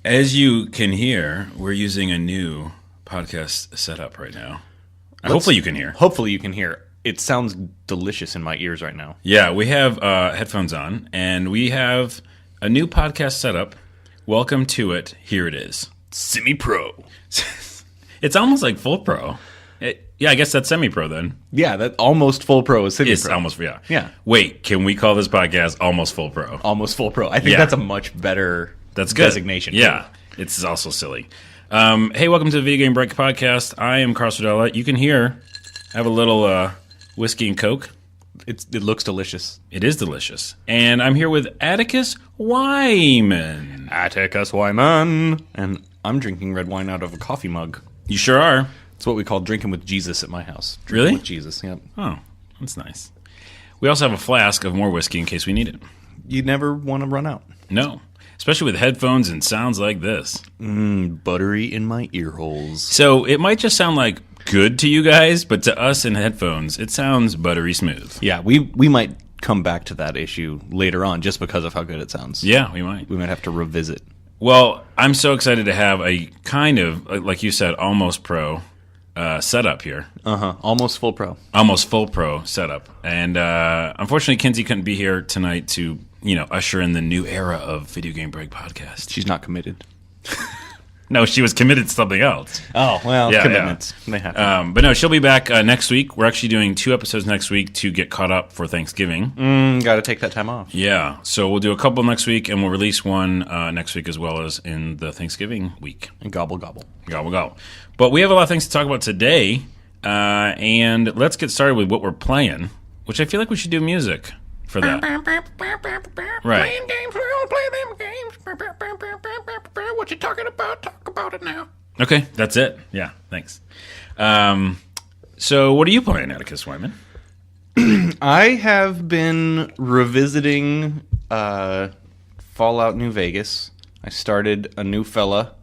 As you can hear, we're using a new podcast setup right now. Hopefully you can hear. Hopefully you can hear. It sounds delicious in my ears right now. Yeah, we have headphones on, and we have a new podcast setup. Welcome to it. Here it is. Semi-pro. It's almost like full pro. I guess that's semi-pro then. Yeah, that almost full pro is semi-pro. It's almost, yeah. Yeah. Wait, can we call this podcast Almost Full Pro? Almost full pro. I think that's a much better designation. Yeah, it's also silly. Hey, welcome to the Video Game Break podcast. I am Carl Sardella. You can hear I have a little whiskey and Coke. It looks delicious. It is delicious. And I'm here with Atticus Wyman. Atticus Wyman. And I'm drinking red wine out of a coffee mug. You sure are. It's what we call drinking with Jesus at my house. Really? With Jesus, yep. Oh, that's nice. We also have a flask of more whiskey in case we need it. You never want to run out. No. Especially with headphones and sounds like this. Buttery in my ear holes. So it might just sound like good to you guys, but to us in headphones, it sounds buttery smooth. Yeah, we might come back to that issue later on just because of how good it sounds. Yeah, we might. We might have to revisit. Well, I'm so excited to have a kind of, like you said, almost pro setup here. Almost full pro. Almost full pro setup. And unfortunately, Kinsey couldn't be here tonight to, usher in the new era of Video Game Break podcast. She's not committed. No, she was committed to something else. Oh, well, Yeah, commitments. They happen. But no, she'll be back next week. We're actually doing 2 episodes next week to get caught up for Thanksgiving. Got to take that time off. Yeah, so we'll do a couple next week, and we'll release one next week as well as in the Thanksgiving week. And gobble, gobble. Gobble, gobble. But we have a lot of things to talk about today, and let's get started with what we're playing, which I feel like we should do music for that. Right. Playing games, we don't play them games. What you talking about? Talk about it now. Okay, that's it. Yeah, thanks. So what are you playing, Atticus Wyman? I have been revisiting Fallout New Vegas. I started a new fella,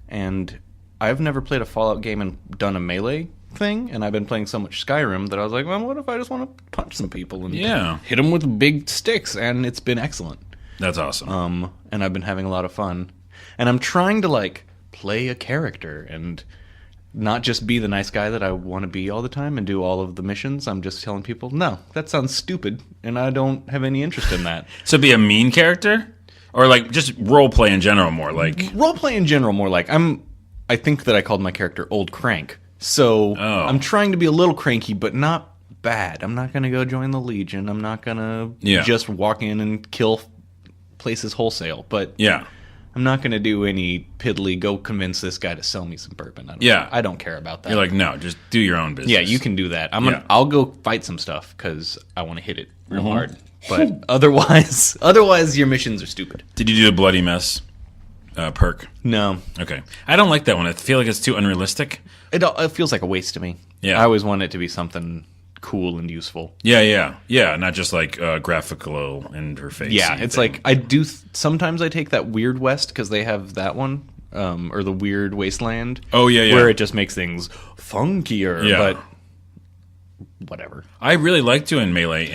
and I've never played a Fallout game and done a melee thing, and I've been playing so much Skyrim that I was like, well, what if I just want to punch some people and hit them with big sticks? And it's been excellent. That's awesome. And I've been having a lot of fun. And I'm trying to, play a character and not just be the nice guy that I want to be all the time and do all of the missions. I'm just telling people, no, that sounds stupid, and I don't have any interest in that. So be a mean character? Or, just role play in general more, Role play in general more I think that I called my character Old Crank. So I'm trying to be a little cranky, but not bad. I'm not going to go join the Legion. I'm not going to just walk in and kill places wholesale. But I'm not going to do any piddly, go convince this guy to sell me some bourbon. I don't care about that. You're like, no, just do your own business. Yeah, you can do that. I'll go fight some stuff because I want to hit it real hard. But otherwise, your missions are stupid. Did you do a bloody mess perk? No. Okay. I don't like that one. I feel like it's too unrealistic. It feels like a waste to me. Yeah. I always want it to be something cool and useful. Yeah, not just graphical interface. Yeah, it's thing. Sometimes I take that Weird West because they have that one, or the Weird Wasteland. Oh, yeah. Where it just makes things funkier, but whatever. I really like doing melee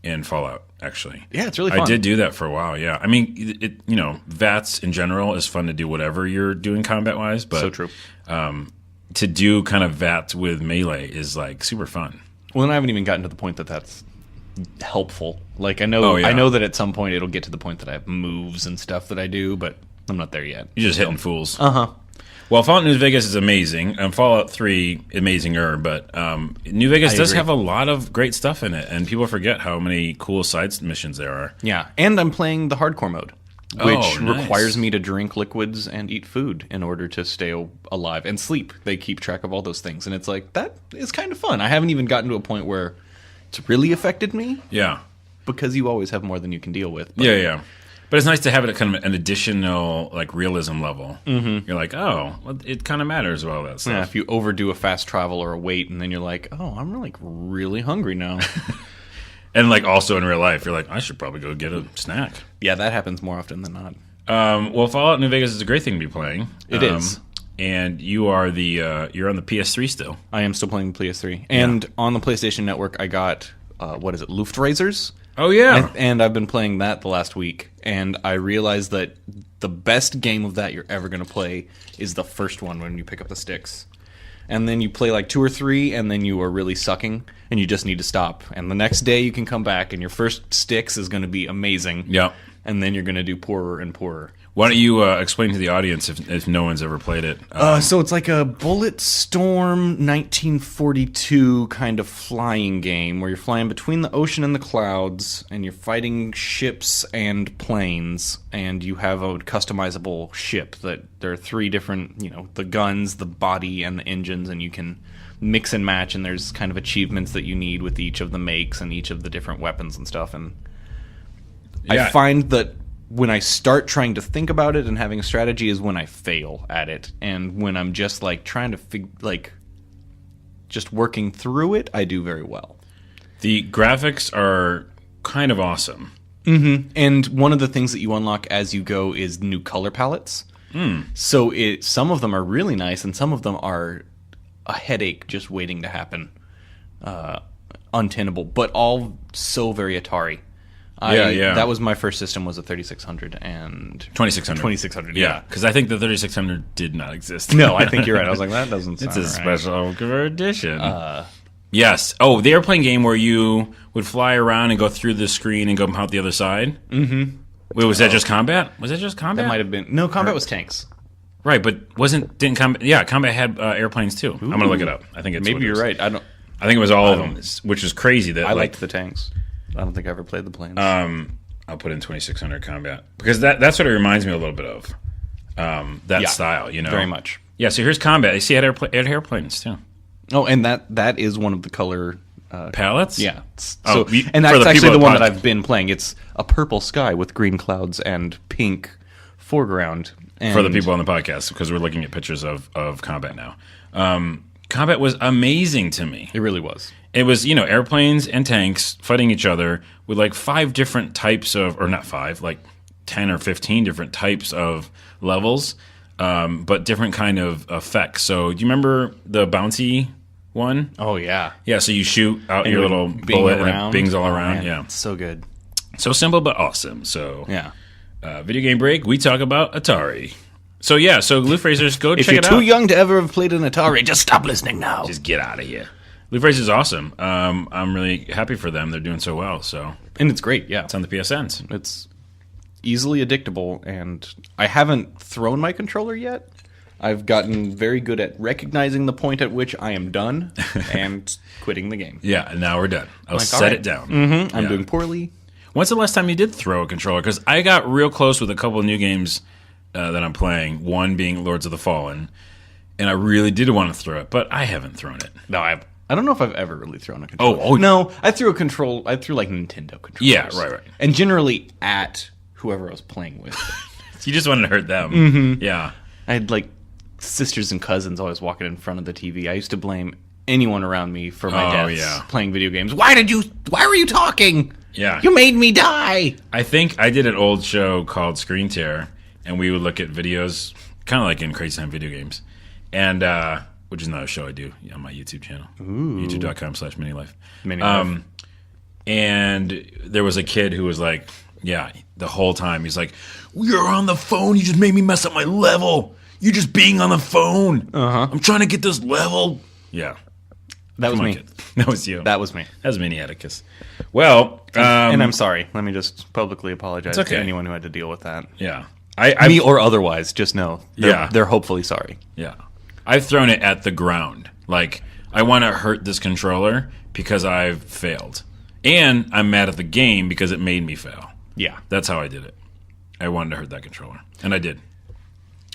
in Fallout, actually. Yeah, it's really fun. I did do that for a while, yeah. I mean, VATS in general is fun to do whatever you're doing combat-wise, but so true. To do kind of VATS with melee is, super fun. Well, and I haven't even gotten to the point that that's helpful. I know that at some point it'll get to the point that I have moves and stuff that I do, but I'm not there yet. You're just hitting fools. Uh-huh. Well, Fallout New Vegas is amazing. Fallout 3, amazinger, but New Vegas does have a lot of great stuff in it, and people forget how many cool side missions there are. Yeah, and I'm playing the hardcore mode, which requires me to drink liquids and eat food in order to stay alive and sleep. They keep track of all those things, and it's that is kind of fun. I haven't even gotten to a point where it's really affected me. Yeah. Because you always have more than you can deal with. But Yeah. But it's nice to have it at kind of an additional, realism level. Mm-hmm. You're like, oh, well, it kind of matters with all that stuff. Yeah, if you overdo a fast travel or a wait, and then you're like, oh, I'm really hungry now. And also in real life, you're like, I should probably go get a snack. Yeah, that happens more often than not. Well, Fallout New Vegas is a great thing to be playing. It is. And you are you're on the PS3 still. I am still playing PS3. And on the PlayStation Network, I got, Luftraisers, Oh, yeah. And I've been playing that the last week, and I realized that the best game of that you're ever going to play is the first one when you pick up the sticks. And then you play like 2 or 3, and then you are really sucking, and you just need to stop. And the next day you can come back, and your first sticks is going to be amazing. Yeah. And then you're going to do poorer and poorer. Why don't you explain to the audience if no one's ever played it? So it's like a Bullet Storm 1942 kind of flying game where you're flying between the ocean and the clouds, and you're fighting ships and planes, and you have a customizable ship that there are 3 different, the guns, the body, and the engines, and you can mix and match, and there's kind of achievements that you need with each of the makes and each of the different weapons and stuff. And I find that when I start trying to think about it and having a strategy is when I fail at it. And when I'm just like trying to just working through it, I do very well. The graphics are kind of awesome. Mm-hmm. And one of the things that you unlock as you go is new color palettes. So some of them are really nice, and some of them are a headache just waiting to happen. Untenable, but all so very Atari. Yeah. That was my first system, was a 3600 and 2600. 2600, Yeah, because I think the 3600 did not exist. No, I think you're right. I was like, that doesn't sound It's a right. special edition. Yes. Oh, the airplane game where you would fly around and go through the screen and go out the other side? Mm-hmm. Wait, was that just combat? Was that just combat? That might have been... No, combat was tanks. Right, but didn't combat... Yeah, combat had airplanes too. I'm going to look it up. I think it's Maybe you're right. I think it was all of them, which is crazy. That I liked the tanks. I don't think I ever played the planes. I'll put in 2600 combat because that's what it reminds me a little bit of. That style, very much. Yeah. So here's combat. You see, it had airplanes too. Oh, and that is one of the color palettes. Yeah. Oh, So, and that's actually the one that I've been playing. It's a purple sky with green clouds and pink foreground. And for the people on the podcast, because we're looking at pictures of combat now. Combat was amazing to me. It really was. It was, airplanes and tanks fighting each other with like 5 different types of, or not 5, like 10 or 15 different types of levels, but different kind of effects. So do you remember the bouncy one? Oh, yeah. Yeah, so you shoot out And your it little would bing bullet around. and it bings all around. Man, Yeah. it's so good. So simple but awesome. So Yeah. Video game break, we talk about Atari. So yeah, so Lou Fraser's, go If check you're it out. too young to ever have played an Atari, just stop listening now. Just get out of here. Lou Fraser's awesome. I'm really happy for them. They're doing so well. So And it's great, yeah. it's on the PSNs. It's easily addictable, and I haven't thrown my controller yet. I've gotten very good at recognizing the point at which I am done and quitting the game. Yeah, and now we're done. I'll Like, set all right. it down. I'm Yeah. doing poorly. When's the last time you did throw a controller? Because I got real close with a couple of new games that I'm playing, one being Lords of the Fallen, and I really did want to throw it, but I haven't thrown it. No, I don't know if I've ever really thrown a controller. Oh. No, I threw like Nintendo controllers. Yeah, right. And generally at whoever I was playing with. You just wanted to hurt them. Yeah. I had like sisters and cousins always walking in front of the TV. I used to blame anyone around me for my deaths playing video games. Why were you talking? Yeah. You made me die. I think I did an old show called Screen Tear, and we would look at videos, kind of like in Crazy Time Video Games, and which is another show I do on my YouTube channel, youtube.com/minilife. Minilife. And there was a kid who was like, the whole time he's like, "You're on the phone. You just made me mess up my level. You're just being on the phone. I'm trying to get this level." Yeah. That was Come on, me. kid. That was you. That was me. That was Mini Atticus. Well, And I'm sorry. Let me just publicly apologize It's okay. to anyone who had to deal with that. yeah. Me or otherwise, just know. They're hopefully sorry. Yeah. I've thrown it at the ground. Like, I want to hurt this controller because I've failed. And I'm mad at the game because it made me fail. Yeah. That's how I did it. I wanted to hurt that controller. And I did.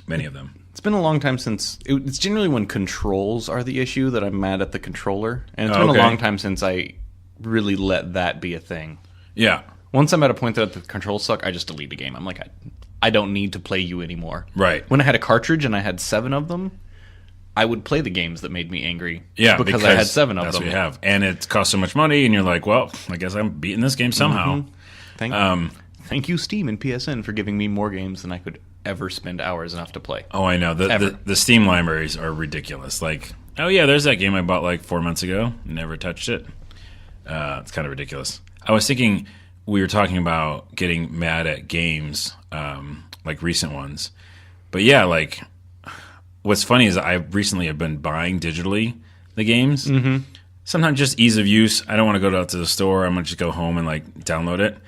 Many of them. It's been a long time since... It's generally when controls are the issue that I'm mad at the controller. And it's been a long time since I really let that be a thing. Yeah. Once I'm at a point that the controls suck, I just delete the game. I'm like, I don't need to play you anymore. Right. When I had a cartridge and I had 7 of them, I would play the games that made me angry. Yeah, because I had 7 of that's them. what you have. And it costs so much money, and you're like, well, I guess I'm beating this game somehow. Thank you, Steam and PSN, for giving me more games than I could ever spend hours enough to play. Oh, I know. The Steam libraries are ridiculous. Like, oh yeah, there's that game I bought like 4 months ago. Never touched it. It's kind of ridiculous. I was thinking, we were talking about getting mad at games, like recent ones. But yeah, like what's funny is I recently have been buying digitally the games. Mm-hmm. Sometimes just ease of use. I don't want to go out to the store. I'm going to just go home and like download it.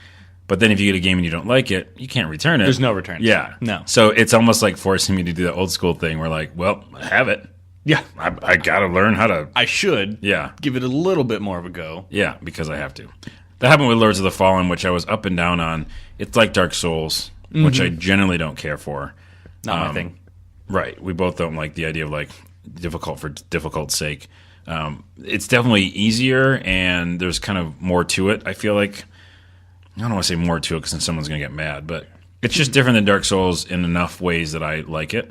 But then if you get a game and you don't like it, you can't return it. There's no returns. Yeah. No. So it's almost like forcing me to do the old school thing where like, well, I have it. Yeah. I got to learn how to. I should give it a little bit more of a go. Yeah, because I have to. That happened with Lords of the Fallen, which I was up and down on. It's like Dark Souls, which I generally don't care for. Not my thing. Right. We both don't like the idea of like difficult for difficult's sake. It's definitely easier, and there's kind of more to it. I feel like I don't want to say more to it because then someone's going to get mad, but it's just different than Dark Souls in enough ways that I like it.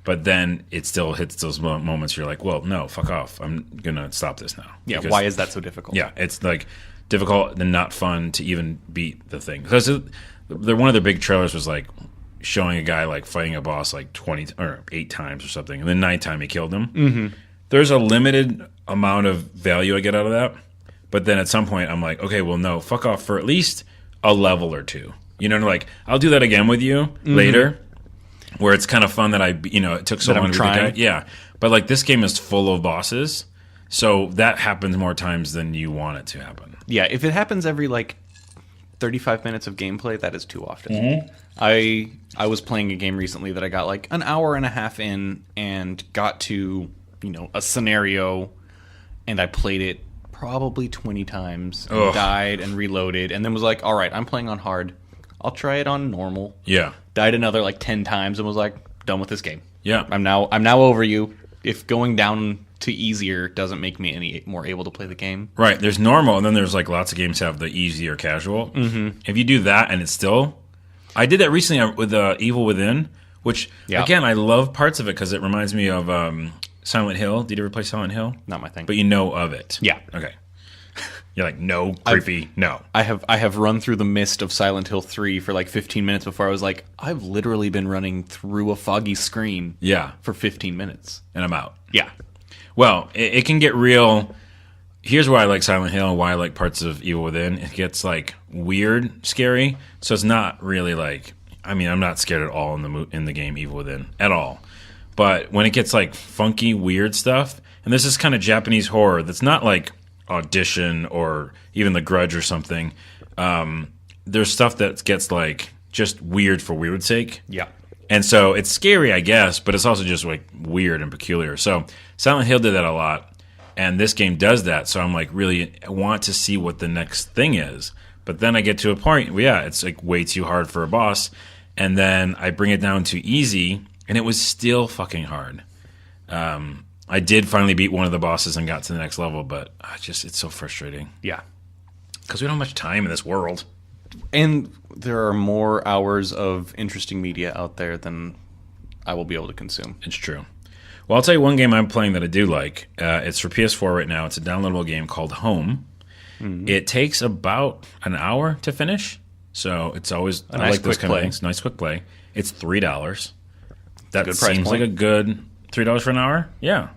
But then it still hits those moments where you're like, well, no, fuck off. I'm going to stop this now. Yeah, Because, why is that so difficult? yeah, it's like difficult and not fun to even beat the thing. Because one of their big trailers was like showing a guy like fighting a boss like 20 or 8 times or something, and then 9th time he killed him. Mm-hmm. There's a limited amount of value I get out of that. But then at some point, I'm like, okay, well, no, fuck off for at least a level or 2. You know, like, I'll do that again with you later, where it's kind of fun that it took so long to beat the guy. Yeah. But, like, this game is full of bosses, so that happens more times than you want it to happen. Yeah, if it happens every, like, 35 minutes of gameplay, that is too often. Mm-hmm. I was playing a game recently that I got, like, an hour and a half in and got to, a scenario, and I played it probably 20 times and died and reloaded and then was like, all right, I'm playing on hard. I'll try it on normal. Yeah. Died another like 10 times and was like, done with this game. Yeah. I'm now over you. If going down to easier doesn't make me any more able to play the game. Right. There's normal, and then there's like lots of games have the easy or casual. Mm-hmm. If you do that and it's still... I did that recently with Evil Within, which, again, I love parts of it because it reminds me of... Silent Hill. Did you ever play Silent Hill? Not my thing. But you know of it. Yeah. Okay. You're like, no, creepy, no. I have run through the mist of Silent Hill 3 for like 15 minutes before I was like, I've literally been running through a foggy screen for 15 minutes. And I'm out. Yeah. Well, it can get real. Here's why I like Silent Hill and why I like parts of Evil Within. It gets like weird, scary. So it's not really like, I'm not scared at all in the game Evil Within at all. But when it gets like funky, weird stuff, and this is kind of Japanese horror that's not like Audition or even The Grudge or something, there's stuff that gets like just weird for weird's sake. Yeah. And so it's scary, I guess, but it's also just like weird and peculiar. So Silent Hill did that a lot, and this game does that. So I'm like really want to see what the next thing is. But then I get to a point where, it's like way too hard for a boss, and then I bring it down to easy, and it was still fucking hard. I did finally beat one of the bosses and got to the next level, but it's so frustrating. Yeah. Because we don't have much time in this world. And there are more hours of interesting media out there than I will be able to consume. It's true. Well, I'll tell you one game I'm playing that I do like. It's for PS4 right now. It's a downloadable game called Home. Mm-hmm. It takes about an hour to finish, so it's always a nice quick play. Nice quick play. It's $3. That good price seems point. like a good $3 for an hour. Yeah.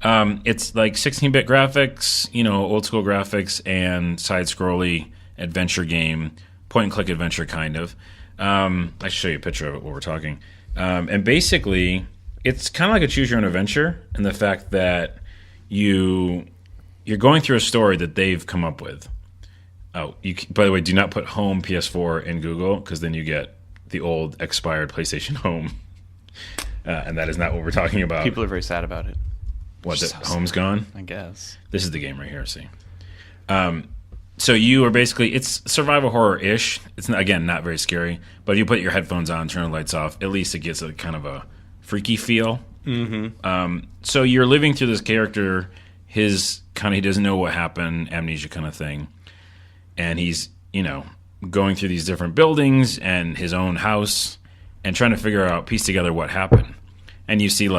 It's like 16-bit graphics, old school graphics, and side-scrolly adventure game, point-and-click adventure kind of. I should show you a picture of it while we're talking. And basically, it's kind of like a choose-your-own-adventure in the fact that you're going through a story that they've come up with. Oh, by the way, do not put Home PS4 in Google, because then you get the old expired PlayStation Home. And that is not what we're talking about. People are very sad about it. What, that Home's gone? I guess. This is the game right here, see. So you are basically, it's survival horror-ish. It's, not very scary. But if you put your headphones on, turn the lights off, at least it gets a kind of a freaky feel. Mm-hmm. So you're living through this character, he doesn't know what happened, amnesia kind of thing. And he's, going through these different buildings and his own house and trying to piece together what happened. And you see,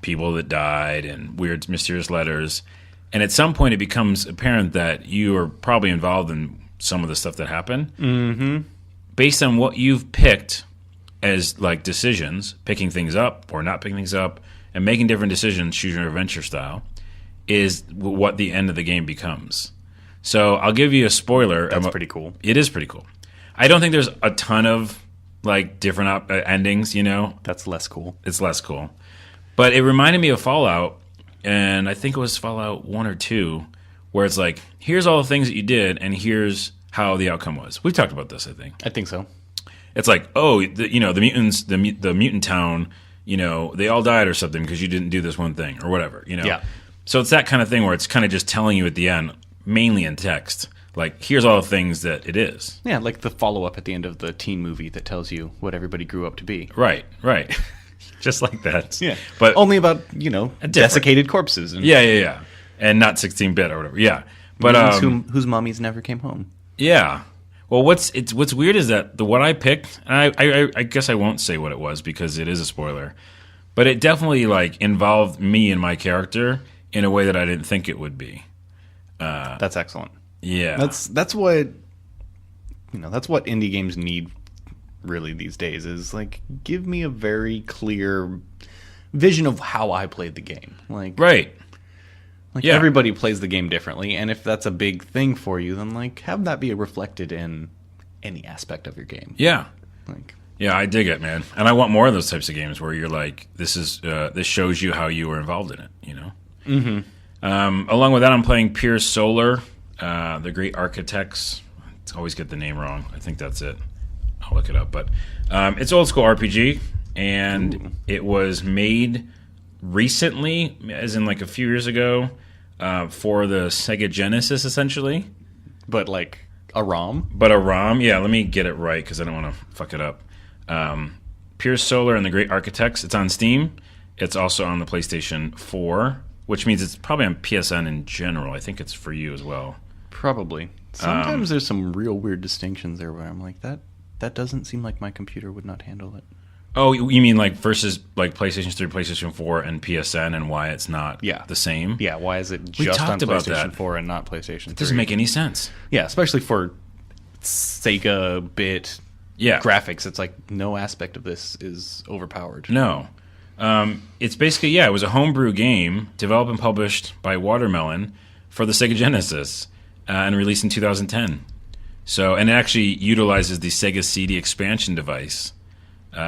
people that died and weird, mysterious letters. And at some point, it becomes apparent that you are probably involved in some of the stuff that happened. Mm-hmm. Based on what you've picked as, decisions, picking things up or not picking things up, and making different decisions, choose your adventure style, is what the end of the game becomes. So I'll give you a spoiler. That's pretty cool. It is pretty cool. I don't think there's a ton of like different endings. That's less cool. It's less cool, but it reminded me of Fallout, and I think it was Fallout 1 or 2, where it's like, here's all the things that you did, and here's how the outcome was. We've talked about this, I think. I think so. It's like, oh, the mutants, the mutant town, they all died or something because you didn't do this one thing or whatever. Yeah. So it's that kind of thing where it's kind of just telling you at the end, mainly in text, like, here's all the things that it is. Yeah, like the follow-up at the end of the teen movie that tells you what everybody grew up to be. Right. Just like that. Yeah. But only about, desiccated corpses. And yeah. And not 16-bit or whatever. Yeah. But whose mummies never came home. Yeah. Well, what's weird is that what I picked, and I guess I won't say what it was because it is a spoiler, but it definitely like involved me and my character in a way that I didn't think it would be. That's excellent. Yeah. That's what that's what indie games need really these days, is like, give me a very clear vision of how I played the game. Like, right. Like, yeah. Everybody plays the game differently, and if that's a big thing for you, then like, have that be reflected in any aspect of your game. Yeah. Like, yeah, I dig it, man. And I want more of those types of games where you're like, this shows you how you were involved in it, Mm-hmm. Along with that, I'm playing Pure Solar, The Great Architects. I always get the name wrong. I think that's it. I'll look it up. But it's old school RPG, and it was made recently, as in like a few years ago, for the Sega Genesis, essentially. But like a ROM? But a ROM, yeah. Let me get it right because I don't want to fuck it up. Pure Solar and the Great Architects. It's on Steam. It's also on the PlayStation 4, which means it's probably on PSN in general. I think it's for you as well. Probably. Sometimes there's some real weird distinctions there where I'm like, that doesn't seem like my computer would not handle it. Oh, you mean like versus like PlayStation 3, PlayStation 4, and PSN, and why it's not the same? Yeah, why is it just on PlayStation 4 and not PlayStation 3? It doesn't make any sense. Yeah, especially for Sega bit graphics. It's like no aspect of this is overpowered. No. It's basically, it was a homebrew game developed and published by Watermelon for the Sega Genesis and released in 2010. So, and it actually utilizes the Sega CD expansion device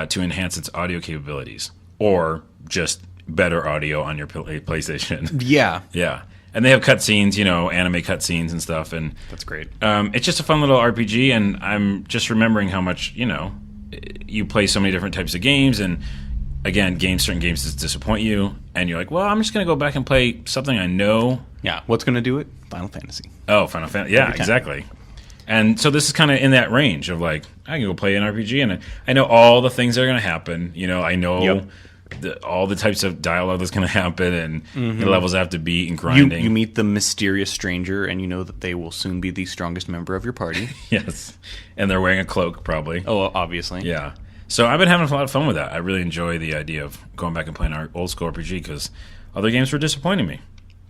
to enhance its audio capabilities, or just better audio on your PlayStation. Yeah. Yeah. And they have cutscenes, anime cutscenes and stuff. And that's great. It's just a fun little RPG, and I'm just remembering how much, you play so many different types of games, and again, certain games just disappoint you, and you're like, well, I'm just going to go back and play something I know. Yeah. What's going to do it? Final Fantasy. Oh, Final Fantasy. Yeah, exactly. And so this is kind of in that range of like, I can go play an RPG, and I know all the things that are going to happen. I know all the types of dialogue that's going to happen, and the levels have to beat and grinding. You meet the mysterious stranger, and you know that they will soon be the strongest member of your party. Yes. And they're wearing a cloak, probably. Oh, obviously. Yeah. So I've been having a lot of fun with that. I really enjoy the idea of going back and playing our old school RPG because other games were disappointing me.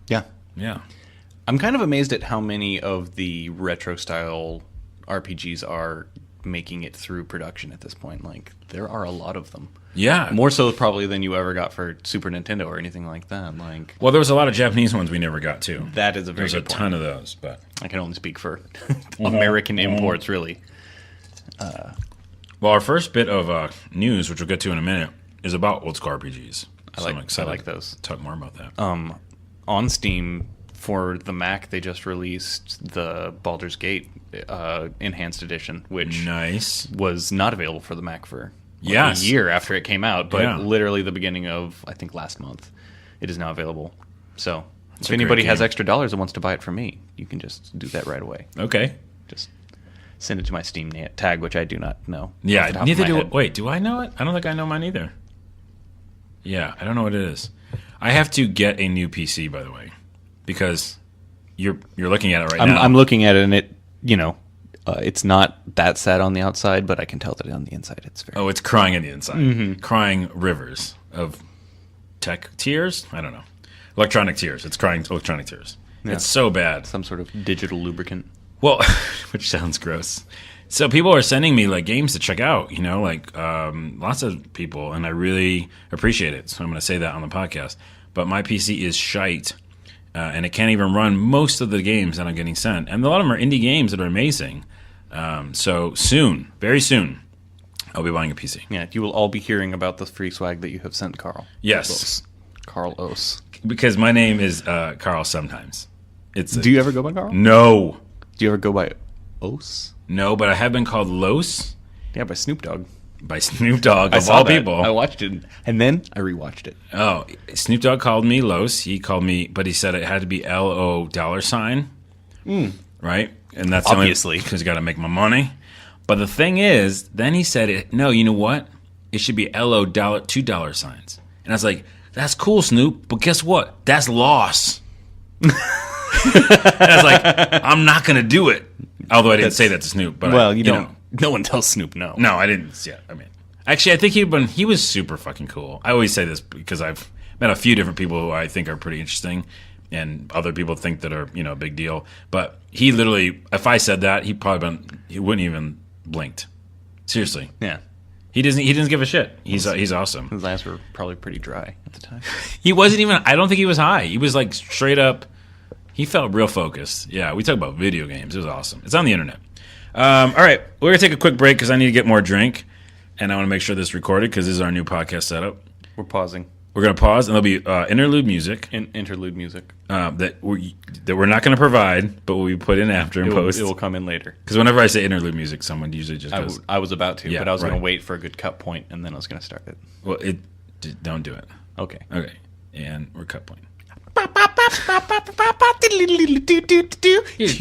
Yeah. Yeah. I'm kind of amazed at how many of the retro-style RPGs are making it through production at this point. Like, there are a lot of them. Yeah. More so probably than you ever got for Super Nintendo or anything like that. Like, well, there was a lot of Japanese ones we never got, too. That is a very good point. There's a ton of those, but I can only speak for American imports, really. Well, our first bit of news, which we'll get to in a minute, is about old school RPGs. I like those. Talk more about that. On Steam, for the Mac, they just released the Baldur's Gate Enhanced Edition, which was not available for the Mac for a year after it came out, but literally the beginning of, I think, last month, it is now available. So if anybody has extra dollars and wants to buy it from me, you can just do that right away. Okay. Just send it to my Steam tag, which I do not know. Yeah, neither do I. Wait, do I know it? I don't think I know mine either. Yeah, I don't know what it is. I have to get a new PC, by the way, because you're looking at it right now. I'm looking at it, and it, it's not that sad on the outside, but I can tell that on the inside it's very... Oh, it's crying on the inside. Crying rivers of tech tears? I don't know. Electronic tears. It's crying electronic tears. Yeah. It's so bad. Some sort of digital lubricant. Well, which sounds gross. So people are sending me like games to check out, lots of people, and I really appreciate it. So I'm going to say that on the podcast. But my PC is shite, and it can't even run most of the games that I'm getting sent. And a lot of them are indie games that are amazing. So soon, very soon, I'll be buying a PC. Yeah, you will all be hearing about the free swag that you have sent Carl. Yes. Carl Os. Because my name is Carl sometimes. Do you ever go by Carl? No. Do you ever go by Os? No, but I have been called Los Yeah, by Snoop Dogg. by Snoop Dogg, of saw all that. people. I watched it, and then I rewatched it. Oh, Snoop Dogg called me Los. He called me, but he said it had to be LO $sign. Right? And that's Obviously. Because you got to make my money. But the thing is, then he said, no, you know what? It should be LO $2 signs. And I was like, that's cool, Snoop, but guess what? That's loss. And I was like, I'm not going to do it. Although I didn't say that to Snoop. But You don't. know. No one tells Snoop no. No, I didn't. Yeah, I mean, actually, I think he was super fucking cool. I always say this because I've met a few different people who I think are pretty interesting, and other people think that are a big deal. But he literally, if I said that, he wouldn't even blinked. Seriously, Yeah. he doesn't give a shit. He's awesome. His eyes were probably pretty dry at the time. He wasn't even. I don't think he was high. He was like straight up. He felt real focused. Yeah, we talk about video games. It was awesome. It's on the internet. All right, we're gonna take a quick break because I need to get more drink, and I want to make sure this is recorded because this is our new podcast setup. We're pausing. We're gonna pause, and there'll be interlude music Interlude music. that we're not gonna provide, but will be put in after and post. It will come in later. Because whenever I say interlude music, someone usually just goes, I was about to, Yeah, but I was going right. to wait for a good cut point, and then I was going to start it. "Well, don't do it." Okay. Okay, and we're cut point.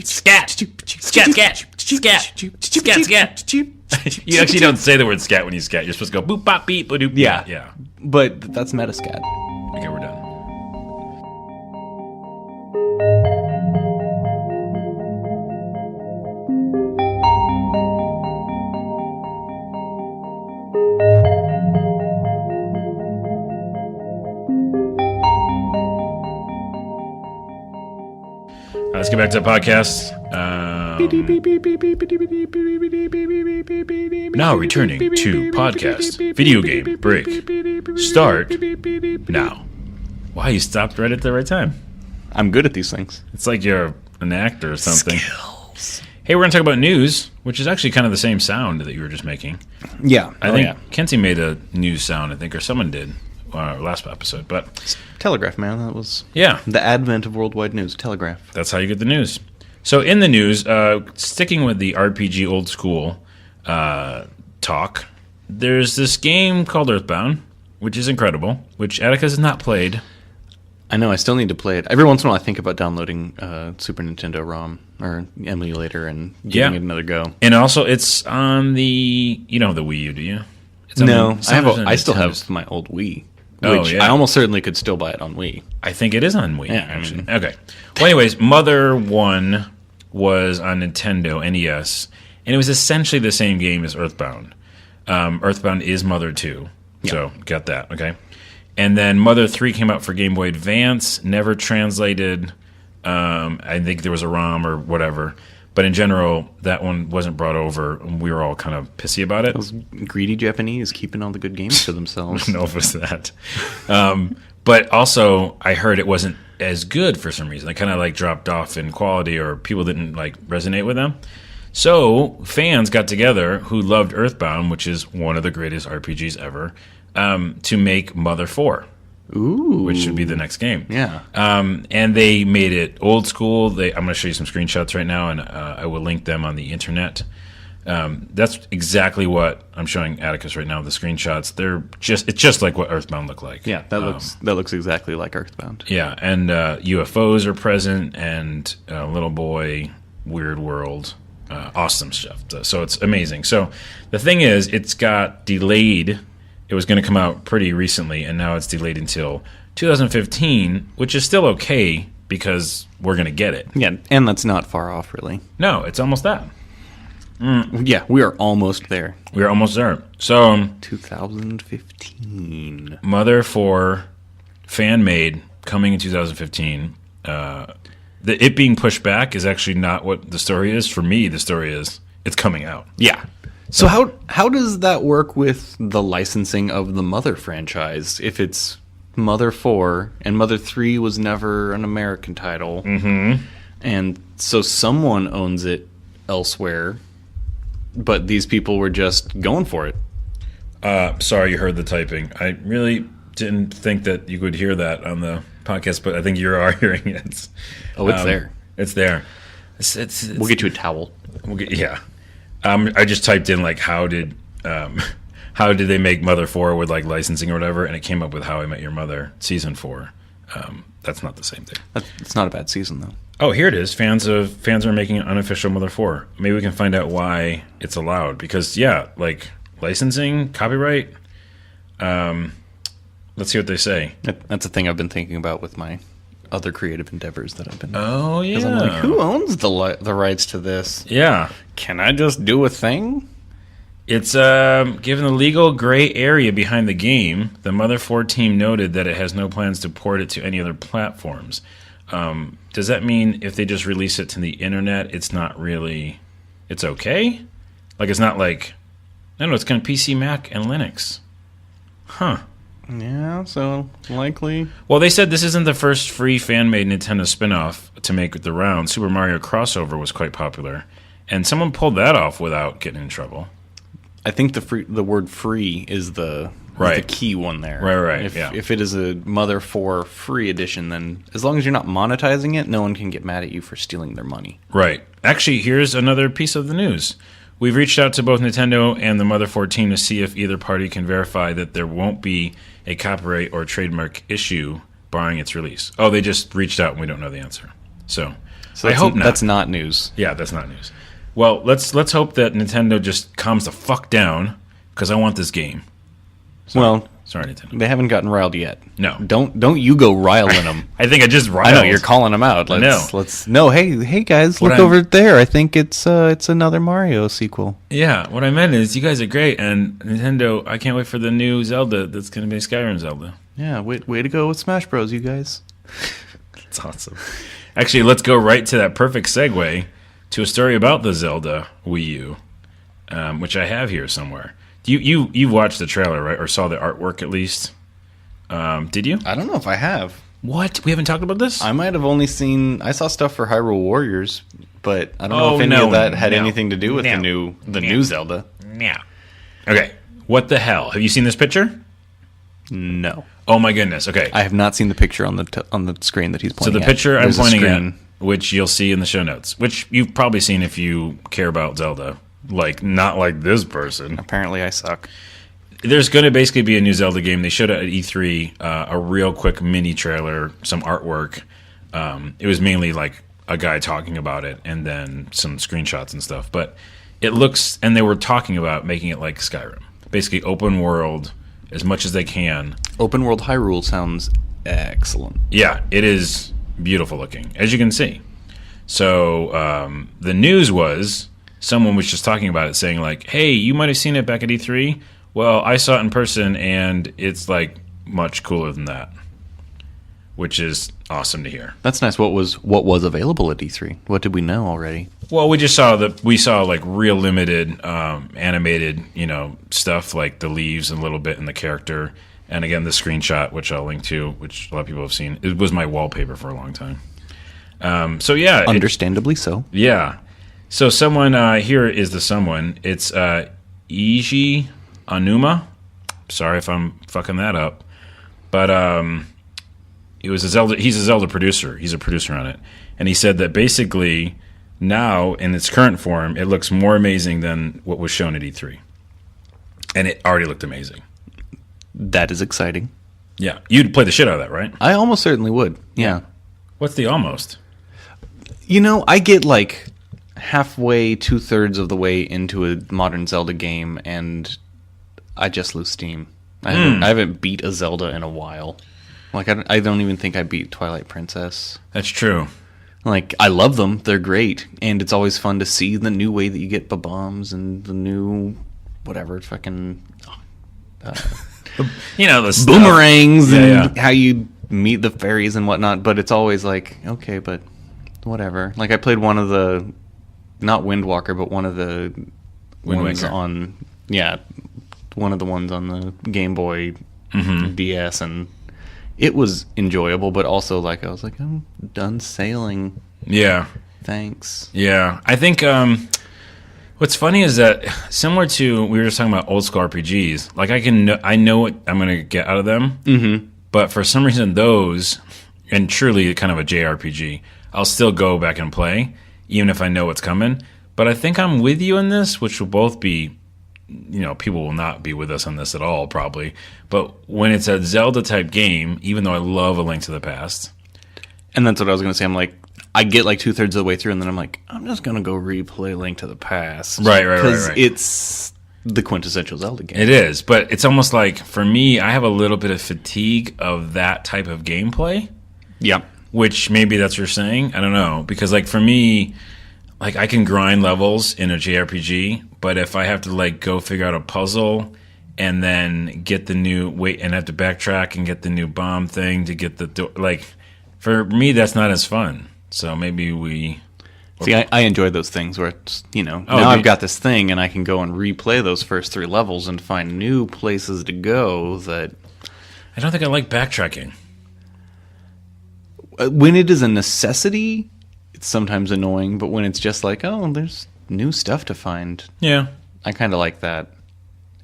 Scat, scat, scat, scat, scat, scat. You actually don't say the word scat when you scat. You're supposed to go boop, bop, beep, ba-doop. Yeah. Yeah. But that's Metascat. Okay, we're done. Let's get back to the podcast. Now returning to podcast. Video game break. Start now. Wow, you stopped right at the right time. I'm good at these things. It's like you're an actor or something. Hey, we're going to talk about news, which is actually kind of the same sound that you were just making. Yeah. I think Kenzie made a news sound, I think, or someone did last episode. But Telegraph, man. That was yeah, the advent of worldwide news. Telegraph. that's how you get the news. So in the news, sticking with the RPG old school talk, there's this game called Earthbound, which is incredible, which Atticus has not played. I know. I still need to play it. Every once in a while, I think about downloading Super Nintendo ROM or emulator and giving it another go. And also, it's on the the Wii U, do you? It's on No, the- I still Nintendo's- have my old Wii, Oh, which yeah. I almost certainly could still buy it on Wii. I think it is on Wii, Yeah, I actually. mean- Okay. Well, anyways, Mother 1 was on Nintendo NES, and it was essentially the same game as Earthbound. Earthbound is Mother 2, so got that, okay? And then Mother 3 came out for Game Boy Advance, never translated. I think there was a ROM or whatever. But in general, that one wasn't brought over, and we were all kind of pissy about it. Those greedy Japanese keeping all the good games for themselves. I don't know if it's that. But also, I heard it wasn't as good for some reason. It kind of like dropped off in quality, or people didn't like resonate with them. So fans got together who loved Earthbound, which is one of the greatest RPGs ever, to make Mother 4. Ooh. Which should be the next game. Yeah. And they made it old school. I'm going to show you some screenshots right now, and I will link them on the internet. That's exactly what I'm showing Atticus right now. The screenshots, it's just like what Earthbound looked like. Yeah, that looks exactly like Earthbound. Yeah, and UFOs are present, and little boy, weird world, awesome stuff. So it's amazing. So the thing is, it's got delayed. It was going to come out pretty recently, and now it's delayed until 2015, which is still okay because we're going to get it. Yeah, and that's not far off, really. No, it's almost that. Yeah, we are almost there. We're almost there. So 2015. Mother 4, fan-made, coming in 2015. It being pushed back is actually not what the story is. For me, the story is it's coming out. Yeah. So how does that work with the licensing of the Mother franchise if it's Mother 4, and Mother 3 was never an American title. Mm-hmm. And so someone owns it elsewhere, but these people were just going for it. Sorry you heard the typing. I really didn't think that you would hear that on the podcast, but I think you are hearing it. It's there. It's there. We'll get you a towel. Yeah. I just typed in like how did they make Mother 4 with like licensing or whatever, and it came up with How I Met Your Mother season 4. That's not the same thing. It's not a bad season though. Oh, here it is. Fans are making an unofficial Mother 4. Maybe we can find out why it's allowed, because like licensing, copyright. Let's see what they say. That's a thing I've been thinking about with my other creative endeavors that I've been. Oh yeah. 'Cause I'm like, who owns the rights to this? Yeah. Can I just do a thing? It's given the legal gray area behind the game. The Mother 4 team noted that it has no plans to port it to any other platforms. Does that mean if they just release it to the internet, it's not really, it's okay? Like it's not like, no, it's going to PC, Mac, and Linux. Huh. Yeah, so likely. Well, they said this isn't the first free fan-made Nintendo spin-off to make the round. Super Mario Crossover was quite popular, and someone pulled that off without getting in trouble. I think the word free is the key one there. Right, If it is a Mother 4 free edition, then as long as you're not monetizing it, no one can get mad at you for stealing their money. Right. Actually, here's another piece of the news. We've reached out to both Nintendo and the Mother 4 team to see if either party can verify that there won't be a copyright or trademark issue barring its release. Oh, they just reached out and we don't know the answer. So I hope not. That's not news. Yeah, that's not news. Well, let's hope that Nintendo just calms the fuck down, because I want this game. Sorry, Nintendo. They haven't gotten riled yet. No. Don't you go riling them. I think I just riled. I know you're calling them out. Hey guys, look over there. I think it's another Mario sequel. Yeah, what I meant is you guys are great, and Nintendo, I can't wait for the new Zelda that's going to be Skyrim Zelda. Yeah, way to go with Smash Bros, you guys. That's awesome. Actually, let's go right to that perfect segue to a story about the Zelda Wii U, which I have here somewhere. You watched the trailer, right? Or saw the artwork at least? Did you? I don't know if I have. What? We haven't talked about this? I might have only seen... I saw stuff for Hyrule Warriors, but I don't know if any of that had anything to do with the new Zelda. Yeah. Okay. What the hell? Have you seen this picture? No. Oh my goodness. Okay. I have not seen the picture on the screen that he's pointing at. So the picture I'm pointing at, which you'll see in the show notes, which you've probably seen if you care about Zelda. Like, not like this person. Apparently I suck. There's going to basically be a new Zelda game. They showed it at E3, a real quick mini trailer, some artwork. It was mainly like a guy talking about it and then some screenshots and stuff. But it looks, and they were talking about making it like Skyrim. Basically open world as much as they can. Open world Hyrule sounds excellent. Yeah, it is beautiful looking, as you can see. So the news was... Someone was just talking about it, saying like, hey, you might have seen it back at E3. Well, I saw it in person, and it's like much cooler than that, which is awesome to hear. That's nice. What was available at E3? What did we know already? Well, we saw like real limited animated, stuff like the leaves and a little bit in the character. And again, the screenshot, which I'll link to, which a lot of people have seen. It was my wallpaper for a long time. So yeah. Understandably so. Yeah. So someone, here is the someone. It's Eiji Anuma. Sorry if I'm fucking that up. But he's a Zelda producer. He's a producer on it. And he said that basically now, in its current form, it looks more amazing than what was shown at E3. And it already looked amazing. That is exciting. Yeah. You'd play the shit out of that, right? I almost certainly would. Yeah. What's the almost? I get like... halfway, 2/3 of the way into a modern Zelda game, and I just lose steam. I haven't beat a Zelda in a while. Like I don't even think I beat Twilight Princess. That's true. Like I love them; they're great, and it's always fun to see the new way that you get bombs and the new whatever fucking the stuff. Boomerangs and how you meet the fairies and whatnot. But it's always like okay, but whatever. Like I played one of the. Not Windwalker, but one of the ones on... Yeah, one of the ones on the Game Boy DS, and it was enjoyable, but also like I was like, I'm done sailing. Yeah. Thanks. Yeah. I think what's funny is that similar to we were just talking about old school RPGs, like I know what I'm going to get out of them, but for some reason those, and truly kind of a JRPG, I'll still go back and play even if I know what's coming. But I think I'm with you in this, which will both be, people will not be with us on this at all probably. But when it's a Zelda type game, even though I love A Link to the Past. And that's what I was going to say. I'm like, I get like 2/3 of the way through, and then I'm like, I'm just going to go replay Link to the Past. Right. Because it's the quintessential Zelda game. It is, but it's almost like, for me, I have a little bit of fatigue of that type of gameplay. Yep. Which maybe that's what you're saying. I don't know. Because like for me, like I can grind levels in a JRPG, but if I have to like go figure out a puzzle and then get the new and have to backtrack and get the new bomb thing to get the like, for me that's not as fun. So maybe we see. I enjoy those things where it's now I've got this thing and I can go and replay those first 3 levels and find new places to go. That I don't think I like backtracking. When it is a necessity, it's sometimes annoying, but when it's just like, oh, there's new stuff to find, yeah, I kind of like that.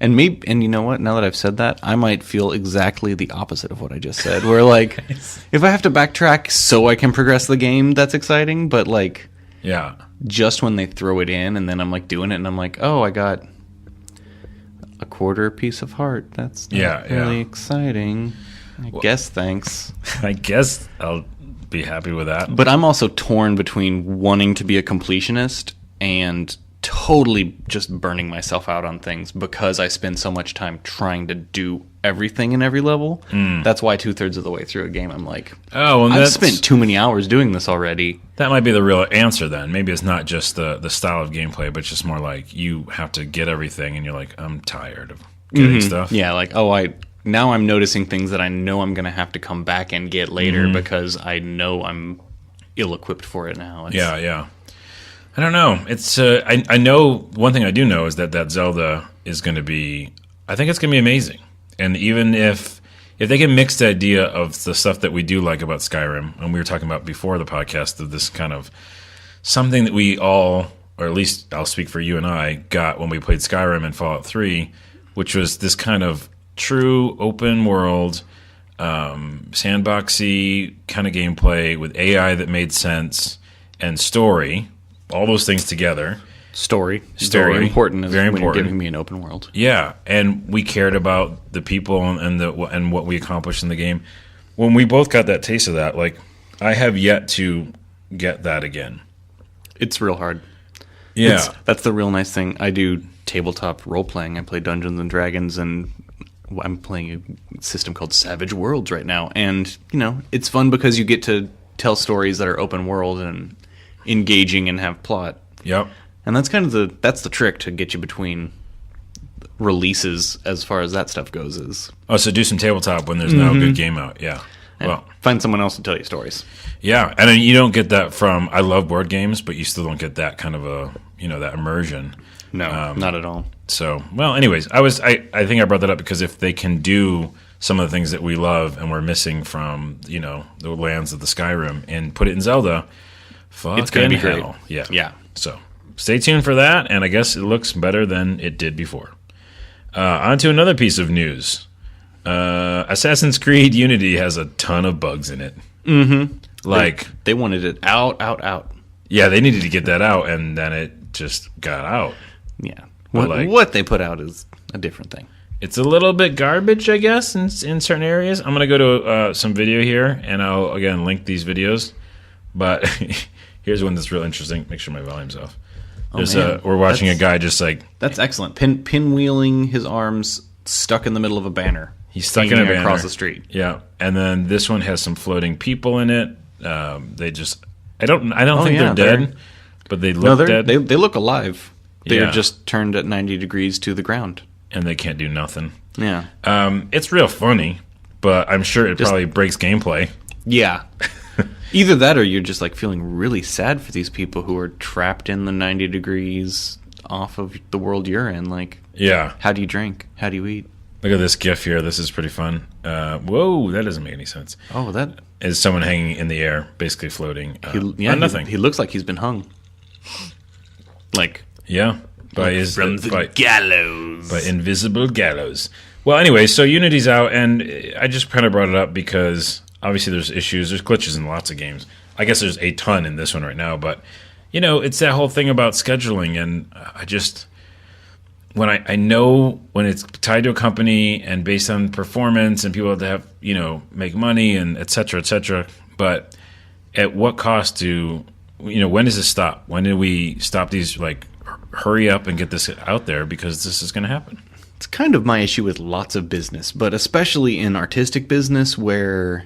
And you know what? Now that I've said that, I might feel exactly the opposite of what I just said. Where like, if I have to backtrack so I can progress the game, that's exciting. But like, yeah, just when they throw it in, and then I'm like doing it, and I'm like, oh, I got a quarter piece of heart. That's not really exciting. I guess. Thanks. I guess I'll be happy with that. But I'm also torn between wanting to be a completionist and totally just burning myself out on things because I spend so much time trying to do everything in every level. That's why 2/3 of the way through a game I'm like, oh, and I've spent too many hours doing this already. That might be the real answer then. Maybe it's not just the style of gameplay, but it's just more like you have to get everything and you're like, I'm tired of getting stuff. Yeah, like, now I'm noticing things that I know I'm going to have to come back and get later because I know I'm ill-equipped for it now. Yeah. I don't know. It's I know one thing I do know is that Zelda is going to be. I think it's going to be amazing. And even if they can mix the idea of the stuff that we do like about Skyrim, and we were talking about before the podcast, of this kind of something that we all, or at least I'll speak for you and I, got when we played Skyrim and Fallout 3, which was this kind of true open world, sandboxy kind of gameplay with AI that made sense and story. All those things together. Story. Very important. Very important. You're giving me an open world. Yeah, and we cared about the people and what we accomplished in the game. When we both got that taste of that, like I have yet to get that again. It's real hard. Yeah, that's the real nice thing. I do tabletop role playing. I play Dungeons and Dragons, and I'm playing a system called Savage Worlds right now. And it's fun because you get to tell stories that are open world and engaging and have plot. Yep. And that's kind of that's the trick to get you between releases as far as that stuff goes. So do some tabletop when there's no good game out. Yeah. And well, find someone else to tell you stories. Yeah, and you don't get that from. I love board games, but you still don't get that kind of a that immersion. No, not at all. So anyways, I think I brought that up because if they can do some of the things that we love and we're missing from the lands of the Skyrim and put it in Zelda. It's going to be great. Yeah. So stay tuned for that, and I guess it looks better than it did before. On to another piece of news. Assassin's Creed Unity has a ton of bugs in it. Mm-hmm. Like they wanted it out. Yeah, they needed to get that out, and then it just got out. Yeah. What they put out is a different thing. It's a little bit garbage, I guess, in certain areas. I'm going to go to some video here, and I'll, again, link these videos. But here's one that's real interesting. Make sure my volume's off. We're watching a guy just like... That's excellent. Pinwheeling his arms stuck in the middle of a banner. He's stuck in a banner. Across the street. Yeah. And then this one has some floating people in it. They just... I don't think they're dead, but they look dead. They look alive. They're just turned at 90 degrees to the ground. And they can't do nothing. Yeah. It's real funny, but I'm sure it probably breaks gameplay. Yeah. Either that or you're just like feeling really sad for these people who are trapped in the 90 degrees off of the world you're in. Like, yeah. How do you drink? How do you eat? Look at this GIF here. This is pretty fun. Whoa, that doesn't make any sense. Oh, that is someone hanging in the air, basically floating. On nothing. He looks like he's been hung. Like from the gallows. By invisible gallows. Well, anyway, so Unity's out, and I just kind of brought it up because obviously there's issues. There's glitches in lots of games. I guess there's a ton in this one right now, but it's that whole thing about scheduling, and I just when I know when it's tied to a company and based on performance, and people have to have make money and et cetera, but at what cost when does this stop? When do we stop these? Like, hurry up and get this out there because this is going to happen. It's kind of my issue with lots of business, but especially in artistic business where